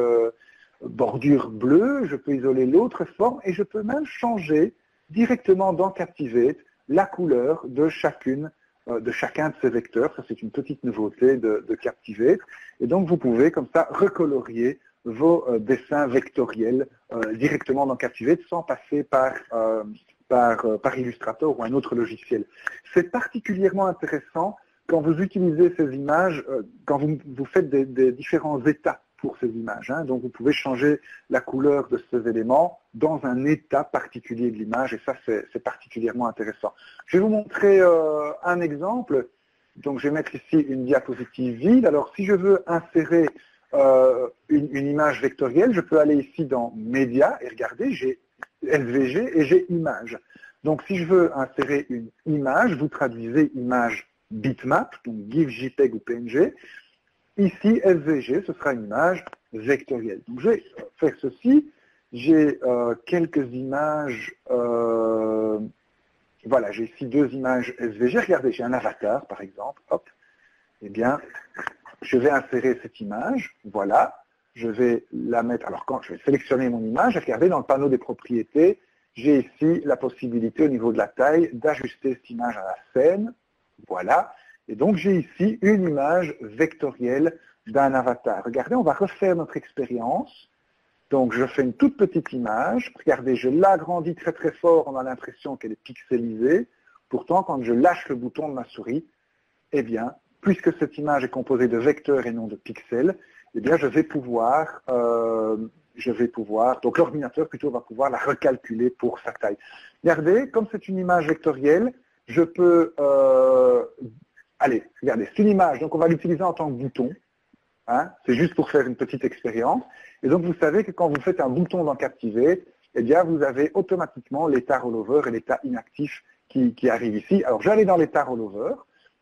bordure bleue. Je peux isoler l'autre forme et je peux même changer directement dans Captivate la couleur de chacun de ces vecteurs. Ça, c'est une petite nouveauté de Captivate. Et donc, vous pouvez comme ça recolorier vos dessins vectoriels directement dans Captivate sans passer par Illustrator ou un autre logiciel. C'est particulièrement intéressant quand vous utilisez ces images, quand vous faites des différents états pour ces images. Hein. Donc vous pouvez changer la couleur de ces éléments dans un état particulier de l'image, et ça c'est particulièrement intéressant. Je vais vous montrer un exemple. Donc je vais mettre ici une diapositive vide. Alors si je veux insérer une image vectorielle, je peux aller ici dans Média et regardez, j'ai SVG et j'ai Image. Donc si je veux insérer une image, vous traduisez image bitmap, donc GIF, JPEG ou PNG. Ici, SVG, ce sera une image vectorielle. Donc je vais faire ceci. J'ai quelques images. Voilà, j'ai ici deux images SVG. Regardez, j'ai un avatar, par exemple. Hop. Eh bien, je vais insérer cette image. Voilà. Je vais la mettre. Alors, quand je vais sélectionner mon image, regardez, dans le panneau des propriétés, j'ai ici la possibilité, au niveau de la taille, d'ajuster cette image à la scène. Voilà. Et donc, j'ai ici une image vectorielle d'un avatar. Regardez, on va refaire notre expérience. Donc, je fais une toute petite image. Regardez, je l'agrandis très très fort. On a l'impression qu'elle est pixelisée. Pourtant, quand je lâche le bouton de ma souris, eh bien, puisque cette image est composée de vecteurs et non de pixels, eh bien, je vais pouvoir, donc l'ordinateur plutôt va pouvoir la recalculer pour sa taille. Regardez, comme c'est une image vectorielle, je peux, allez, regardez, c'est une image, donc on va l'utiliser en tant que bouton. Hein, c'est juste pour faire une petite expérience. Et donc, vous savez que quand vous faites un bouton dans Captivate, eh bien, vous avez automatiquement l'état rollover et l'état inactif qui arrive ici. Alors, j'allais dans l'état rollover.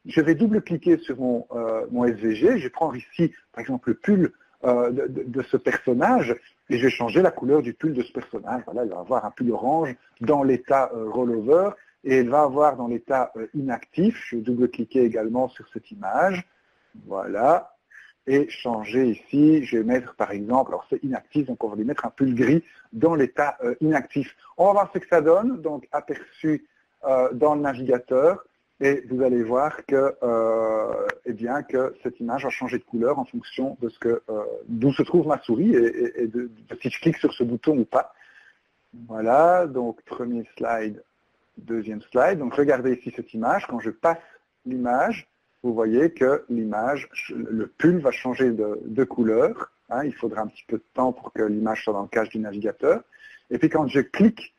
Je vais double-cliquer sur mon SVG. Je vais prendre ici, par exemple, le pull de ce personnage et je vais changer la couleur du pull de ce personnage. Voilà, il va avoir un pull orange dans l'état rollover et il va avoir dans l'état inactif. Je vais double-cliquer également sur cette image. Voilà. Et changer ici, je vais mettre par exemple, alors c'est inactif, donc on va lui mettre un pull gris dans l'état inactif. On va voir ce que ça donne, donc aperçu dans le navigateur, et vous allez voir que, eh bien, que cette image va changer de couleur en fonction de d'où se trouve ma souris et de si je clique sur ce bouton ou pas. Voilà, donc premier slide, deuxième slide. Donc regardez ici cette image, quand je passe l'image, vous voyez que l'image, le pull va changer de couleur. Hein, il faudra un petit peu de temps pour que l'image soit dans le cache du navigateur. Et puis quand je clique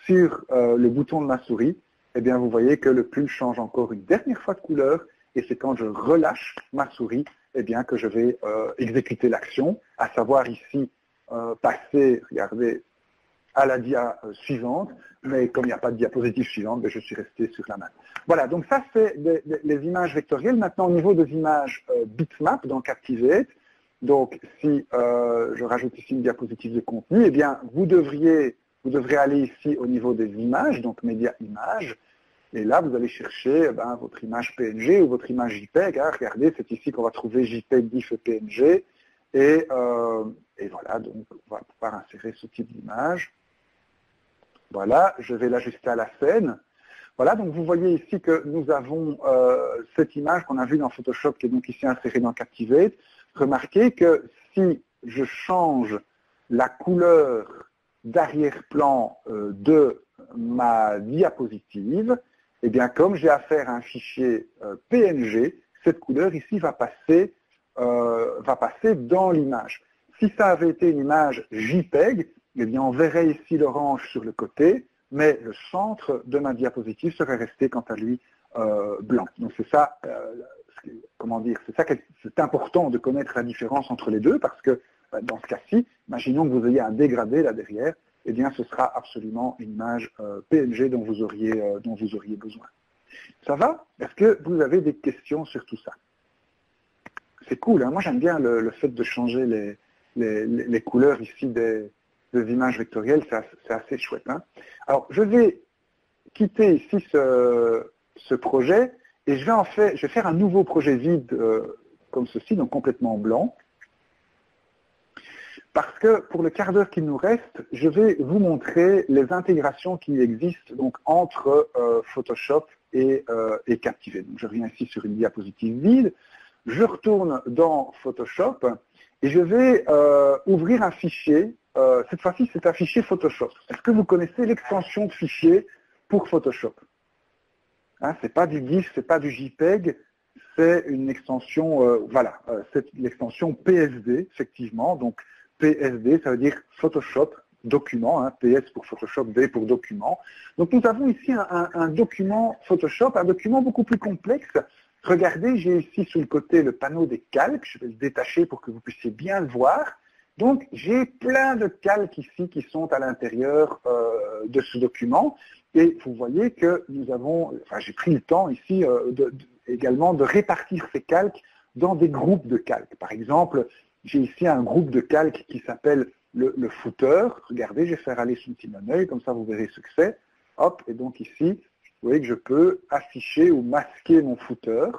sur le bouton de ma souris, eh bien vous voyez que le pull change encore une dernière fois de couleur. Et c'est quand je relâche ma souris, eh bien que je vais exécuter l'action, à savoir ici passer, regardez, à la dia suivante, mais comme il n'y a pas de diapositive suivante, je suis resté sur la main. Voilà, donc ça c'est les images vectorielles. Maintenant au niveau des images bitmap dans Captivate, donc si je rajoute ici une diapositive de contenu, eh bien vous devriez vous devrez aller ici au niveau des images, donc média images, et là vous allez chercher votre image PNG ou votre image JPEG. Hein. Regardez, c'est ici qu'on va trouver JPEG, GIF et PNG, et voilà, donc on va pouvoir insérer ce type d'image. Voilà, je vais l'ajuster à la scène. Voilà, donc vous voyez ici que nous avons cette image qu'on a vue dans Photoshop qui est donc ici insérée dans Captivate. Remarquez que si je change la couleur d'arrière-plan de ma diapositive, eh bien comme j'ai affaire à un fichier PNG, cette couleur ici va passer dans l'image. Si ça avait été une image JPEG, eh bien on verrait ici l'orange sur le côté, mais le centre de ma diapositive serait resté quant à lui blanc. Donc c'est ça, c'est important de connaître la différence entre les deux, parce que dans ce cas-ci, imaginons que vous ayez un dégradé là derrière, eh bien ce sera absolument une image PNG dont vous auriez besoin. Ça va? Est-ce que vous avez des questions sur tout ça? C'est cool, hein? Moi j'aime bien le fait de changer les couleurs ici des images vectorielles, c'est assez chouette. Hein? Alors je vais quitter ici ce projet et je vais faire un nouveau projet vide comme ceci, donc complètement blanc. Parce que pour le quart d'heure qu'il nous reste, je vais vous montrer les intégrations qui existent donc, entre Photoshop et Captivate. Donc, je reviens ici sur une diapositive vide. Je retourne dans Photoshop et je vais ouvrir un fichier. Cette fois-ci, c'est un fichier Photoshop. Est-ce que vous connaissez l'extension de fichier pour Photoshop? Hein, ce n'est pas du GIF, ce n'est pas du JPEG, c'est une extension, c'est l'extension PSD, effectivement. Donc, PSD, ça veut dire Photoshop document, hein, PS pour Photoshop, D pour document. Donc nous avons ici un document Photoshop, un document beaucoup plus complexe. Regardez, j'ai ici sur le côté le panneau des calques, je vais le détacher pour que vous puissiez bien le voir. Donc j'ai plein de calques ici qui sont à l'intérieur de ce document. Et vous voyez que nous avons, j'ai pris le temps ici également de répartir ces calques dans des groupes de calques. Par exemple, j'ai ici un groupe de calques qui s'appelle le footer. Regardez, je vais faire aller son petit œil, comme ça vous verrez ce que c'est. Hop, et donc ici, vous voyez que je peux afficher ou masquer mon footer.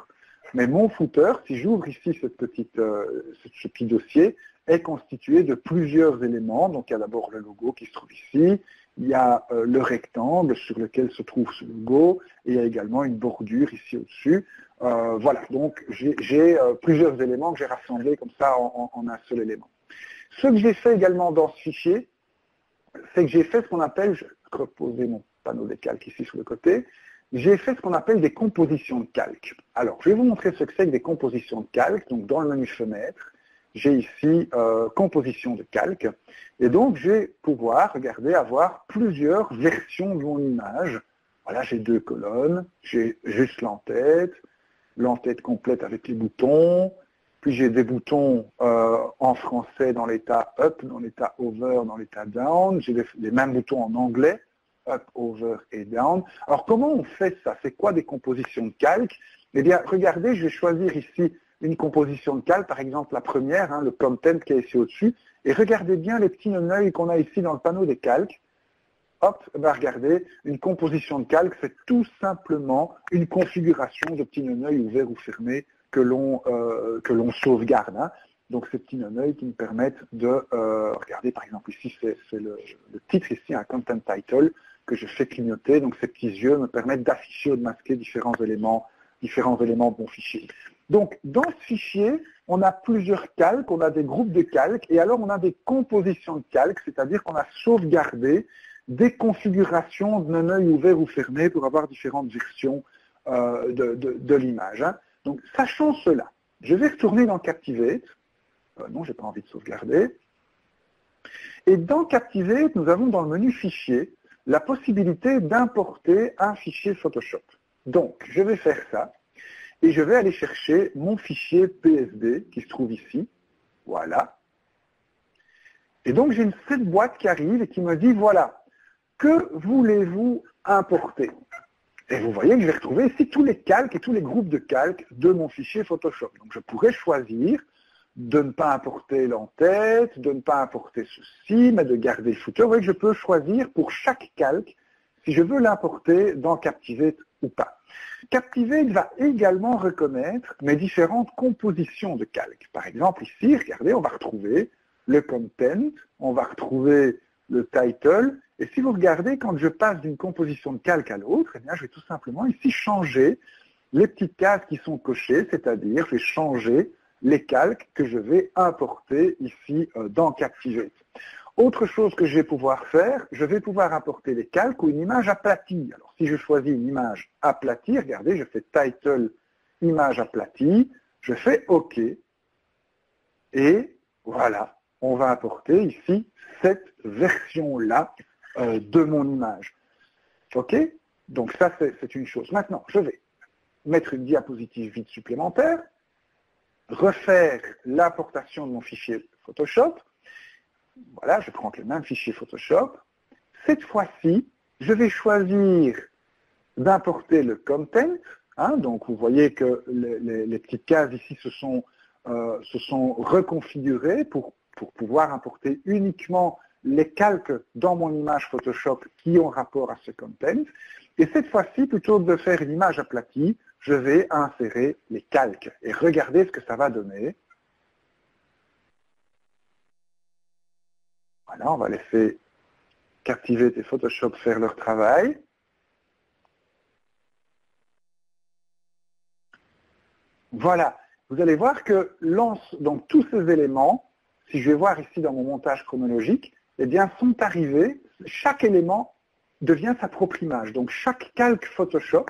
Mais mon footer, si j'ouvre ici ce petit dossier, est constitué de plusieurs éléments. Donc il y a d'abord le logo qui se trouve ici, il y a le rectangle sur lequel se trouve ce logo, et il y a également une bordure ici au-dessus. Voilà, donc j'ai plusieurs éléments que j'ai rassemblés comme ça en un seul élément. Ce que j'ai fait également dans ce fichier, c'est que j'ai fait ce qu'on appelle, je vais reposer mon panneau des calques ici sur le côté, j'ai fait ce qu'on appelle des compositions de calques. Alors, je vais vous montrer ce que c'est que des compositions de calques. Donc, dans le menu fenêtre, j'ai ici composition de calque. Et donc, je vais pouvoir, regardez, avoir plusieurs versions de mon image. Voilà, j'ai deux colonnes, j'ai juste l'entête complète avec les boutons, puis j'ai des boutons en français dans l'état up, dans l'état over, dans l'état down, j'ai les mêmes boutons en anglais, up, over et down. Alors comment on fait ça? C'est quoi des compositions de calque? Eh bien, regardez, je vais choisir ici une composition de calque, par exemple la première, hein, le content qui est ici au-dessus, et regardez bien les petits nœuds qu'on a ici dans le panneau des calques. Hop, ben regardez, une composition de calque, c'est tout simplement une configuration de petits nœuds ouverts ou fermés que l'on sauvegarde. Hein. Donc ces petits nœuds qui me permettent de, regardez par exemple ici, c'est le titre ici, un content title, que je fais clignoter. Donc ces petits yeux me permettent d'afficher ou de masquer différents éléments de mon fichier. Donc dans ce fichier, on a plusieurs calques, on a des groupes de calques, et alors on a des compositions de calques, c'est-à-dire qu'on a sauvegardé des configurations de nœuds ouverts ou fermés pour avoir différentes versions de l'image. Hein. Donc, sachant cela, je vais retourner dans Captivate. Non, je n'ai pas envie de sauvegarder. Et dans Captivate, nous avons dans le menu Fichier la possibilité d'importer un fichier Photoshop. Donc, je vais faire ça et je vais aller chercher mon fichier PSD qui se trouve ici. Voilà. Et donc, j'ai cette boîte qui arrive et qui me dit, voilà, que voulez-vous importer? Et vous voyez que je vais retrouver ici tous les calques et tous les groupes de calques de mon fichier Photoshop. Donc je pourrais choisir de ne pas importer l'entête, de ne pas importer ceci, mais de garder le footer. Vous voyez que je peux choisir pour chaque calque si je veux l'importer dans Captivate ou pas. Captivate va également reconnaître mes différentes compositions de calques. Par exemple, ici, regardez, on va retrouver le content, on va retrouver le title, et si vous regardez, quand je passe d'une composition de calque à l'autre, eh bien, je vais tout simplement ici changer les petites cases qui sont cochées, c'est-à-dire je vais changer les calques que je vais importer ici dans Captivate. Autre chose que je vais pouvoir faire, je vais pouvoir importer les calques ou une image aplatie. Alors si je choisis une image aplatie, regardez, je fais title image aplatie, je fais OK, et voilà, on va importer ici cette version-là de mon image. OK? Donc ça, c'est une chose. Maintenant, je vais mettre une diapositive vide supplémentaire, refaire l'importation de mon fichier Photoshop. Voilà, je prends le même fichier Photoshop. Cette fois-ci, je vais choisir d'importer le content. Donc vous voyez que les petites cases ici se sont reconfigurées pour pouvoir importer uniquement les calques dans mon image Photoshop qui ont rapport à ce content. Et cette fois-ci, plutôt que de faire une image aplatie, je vais insérer les calques. Et regardez ce que ça va donner. Voilà, on va laisser Captivate et Photoshop faire leur travail. Voilà, vous allez voir que donc, tous ces éléments, si je vais voir ici dans mon montage chronologique, eh bien, sont arrivés, chaque élément devient sa propre image. Donc chaque calque Photoshop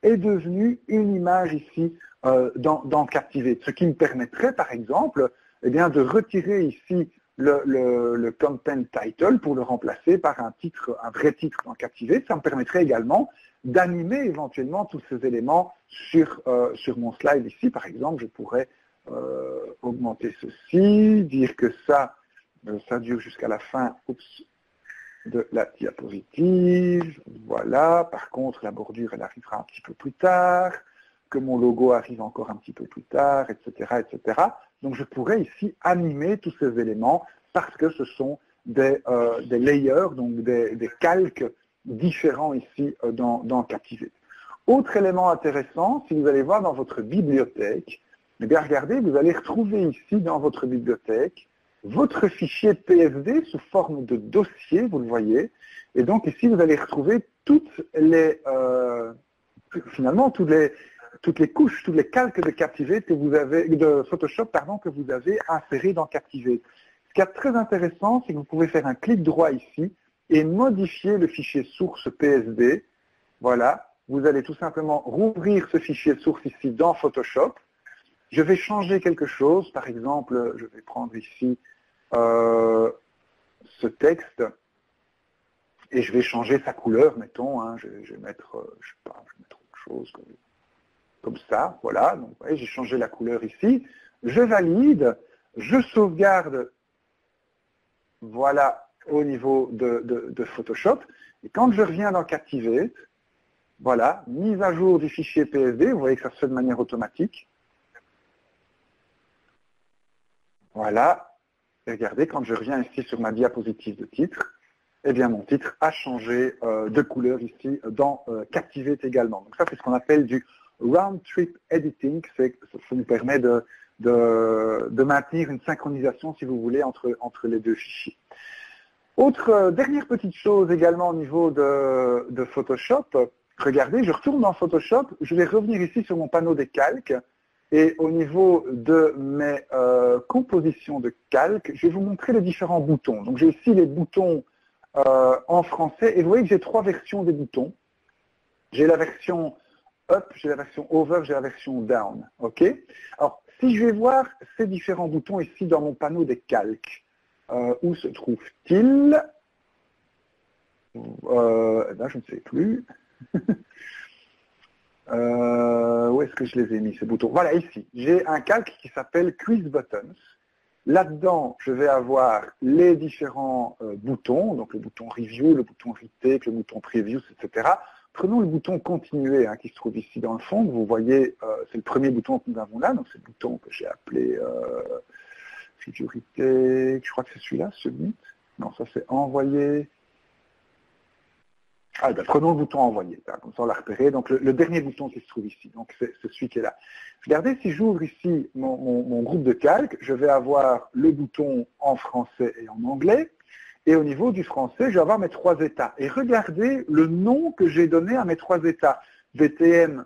est devenu une image ici dans Captivate. Ce qui me permettrait, par exemple, eh bien, de retirer ici le content title pour le remplacer par un vrai titre dans Captivate. Ça me permettrait également d'animer éventuellement tous ces éléments sur mon slide ici. Par exemple, je pourrais augmenter ceci, dire que ça dure jusqu'à la fin de la diapositive. Voilà. Par contre, la bordure, elle arrivera un petit peu plus tard, que mon logo arrive encore un petit peu plus tard, etc., etc. Donc, je pourrais ici animer tous ces éléments parce que ce sont des layers, donc des calques différents ici dans Captivate. Autre élément intéressant, si vous allez voir dans votre bibliothèque, eh bien, regardez, vous allez retrouver ici dans votre bibliothèque votre fichier PSD sous forme de dossier, vous le voyez. Et donc ici, vous allez retrouver toutes les couches, tous les calques de Captivate que vous avez, de Photoshop, pardon, que vous avez insérés dans Captivate. Ce qui est très intéressant, c'est que vous pouvez faire un clic droit ici et modifier le fichier source PSD. Voilà, vous allez tout simplement rouvrir ce fichier source ici dans Photoshop. Je vais changer quelque chose, par exemple, je vais prendre ici ce texte et je vais changer sa couleur, mettons, je vais mettre, je sais pas, je vais mettre autre chose comme ça, voilà, donc vous voyez, j'ai changé la couleur ici, je valide, je sauvegarde, voilà, au niveau de Photoshop, et quand je reviens dans Captivate, voilà, mise à jour du fichier PSD, vous voyez que ça se fait de manière automatique. Voilà, et regardez, quand je reviens ici sur ma diapositive de titre, eh bien mon titre a changé de couleur ici dans Captivate également. Donc ça, c'est ce qu'on appelle du round trip editing, ça nous permet de maintenir une synchronisation, si vous voulez, entre les deux fichiers. Autre dernière petite chose également au niveau de Photoshop, regardez, je retourne dans Photoshop, je vais revenir ici sur mon panneau des calques, et au niveau de mes compositions de calques, je vais vous montrer les différents boutons. Donc j'ai ici les boutons en français, et vous voyez que j'ai trois versions des boutons. J'ai la version up, j'ai la version over, j'ai la version down. OK? Alors, si je vais voir ces différents boutons ici dans mon panneau des calques, où se trouve-t-il? Eh ben, je ne sais plus. Où est-ce que je les ai mis, ces boutons? Voilà, ici. J'ai un calque qui s'appelle Quiz Buttons. Là-dedans, je vais avoir les différents boutons, donc le bouton Review, le bouton Retake, le bouton Preview, etc. Prenons le bouton Continuer qui se trouve ici dans le fond. Vous voyez, c'est le premier bouton que nous avons là, donc c'est le bouton que j'ai appelé Sécurité, je crois que c'est celui-là, Submit. Non, ça c'est envoyer. Ah, ben, prenons le bouton envoyer, comme ça on l'a repéré. Donc le dernier bouton qui se trouve ici, donc c'est celui qui est là. Regardez, si j'ouvre ici mon groupe de calque, je vais avoir le bouton en français et en anglais. Et au niveau du français, je vais avoir mes trois états. Et regardez le nom que j'ai donné à mes trois états. BTM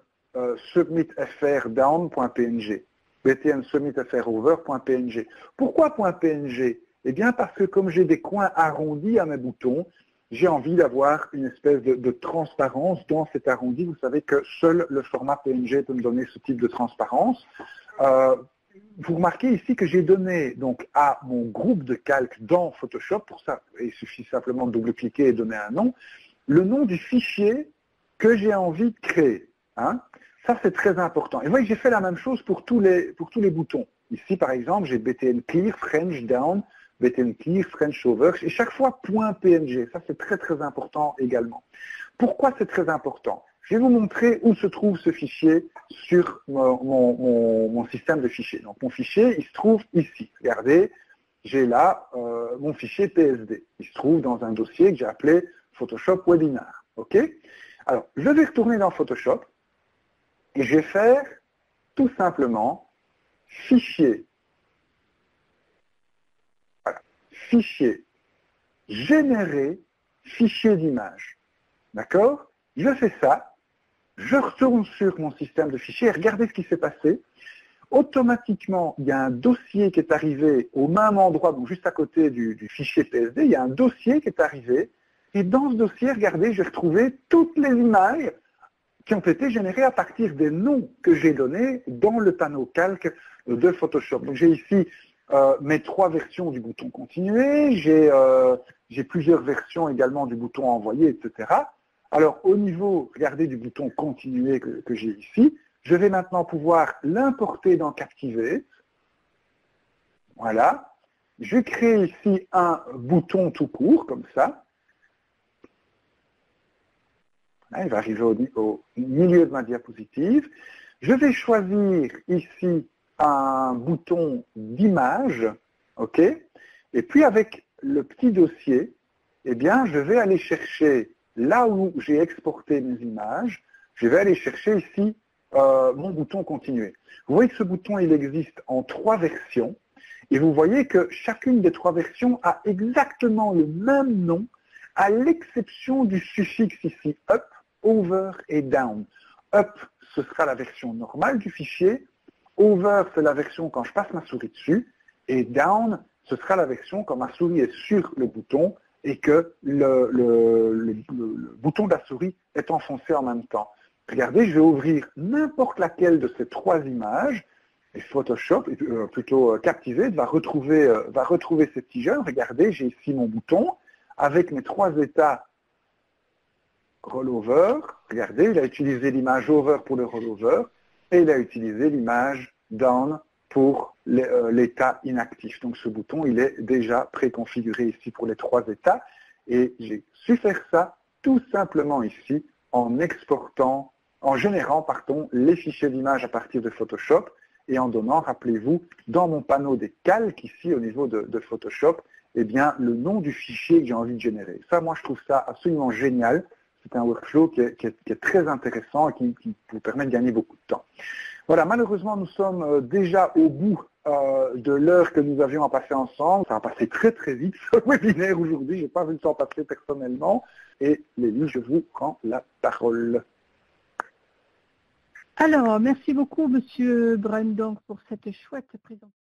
submit fr down.png, BTM submit fr over.png. Pourquoi .png? Eh bien parce que comme j'ai des coins arrondis à mes boutons, j'ai envie d'avoir une espèce de transparence dans cet arrondi. Vous savez que seul le format PNG peut me donner ce type de transparence. Vous remarquez ici que j'ai donné donc à mon groupe de calque dans Photoshop, pour ça, il suffit simplement de double-cliquer et donner un nom, le nom du fichier que j'ai envie de créer. Hein. Ça, c'est très important. Et vous voyez que j'ai fait la même chose pour tous les boutons. Ici, par exemple, j'ai BTN Clear, French Down, BTN Clear, French Over, et chaque fois .png. Ça, c'est très, très important également. Pourquoi c'est très important? Je vais vous montrer où se trouve ce fichier sur mon système de fichiers. Donc, mon fichier, il se trouve ici. Regardez, j'ai là mon fichier PSD. Il se trouve dans un dossier que j'ai appelé Photoshop Webinar. OK? Alors, je vais retourner dans Photoshop et je vais faire tout simplement fichier. Voilà. Fichier générer fichier d'image. D'accord? Je fais ça. Je retourne sur mon système de fichiers et regardez ce qui s'est passé. Automatiquement, il y a un dossier qui est arrivé au même endroit, donc juste à côté du fichier PSD, il y a un dossier qui est arrivé. Et dans ce dossier, regardez, j'ai retrouvé toutes les images qui ont été générées à partir des noms que j'ai donnés dans le panneau calque de Photoshop. Donc j'ai ici mes trois versions du bouton continuer, j'ai plusieurs versions également du bouton envoyer, etc. Alors, au niveau, regardez, du bouton continuer que j'ai ici, je vais maintenant pouvoir l'importer dans Captivate. Voilà. Je crée ici un bouton tout court, comme ça. Là, il va arriver au milieu de ma diapositive. Je vais choisir ici un bouton d'image, OK? Et puis, avec le petit dossier, eh bien, je vais aller chercher là où j'ai exporté mes images, je vais aller chercher ici mon bouton continuer. Vous voyez que ce bouton, il existe en trois versions, et vous voyez que chacune des trois versions a exactement le même nom, à l'exception du suffixe ici, up, over et down. Up, ce sera la version normale du fichier, over, c'est la version quand je passe ma souris dessus, et down, ce sera la version quand ma souris est sur le bouton, et que le bouton de la souris est enfoncé en même temps. Regardez, je vais ouvrir n'importe laquelle de ces trois images, et Photoshop, plutôt Captivate, va retrouver ces petits jeunes. Regardez, j'ai ici mon bouton, avec mes trois états rollover. Regardez, il a utilisé l'image over pour le rollover, et il a utilisé l'image down pour l'état inactif. Donc ce bouton, il est déjà préconfiguré ici pour les trois états. Et j'ai su faire ça tout simplement ici en exportant, en générant, les fichiers d'image à partir de Photoshop et en donnant, rappelez-vous, dans mon panneau des calques ici au niveau de Photoshop, eh bien, le nom du fichier que j'ai envie de générer. Ça, moi, je trouve ça absolument génial. C'est un workflow qui est très intéressant et qui vous permet de gagner beaucoup de temps. Voilà, malheureusement, nous sommes déjà au bout de l'heure que nous avions à passer ensemble. Ça a passé très très vite ce webinaire aujourd'hui. Je n'ai pas vu le temps passer personnellement. Et Lélie, je vous rends la parole. Alors, merci beaucoup, Monsieur Brendonck, pour cette chouette présentation.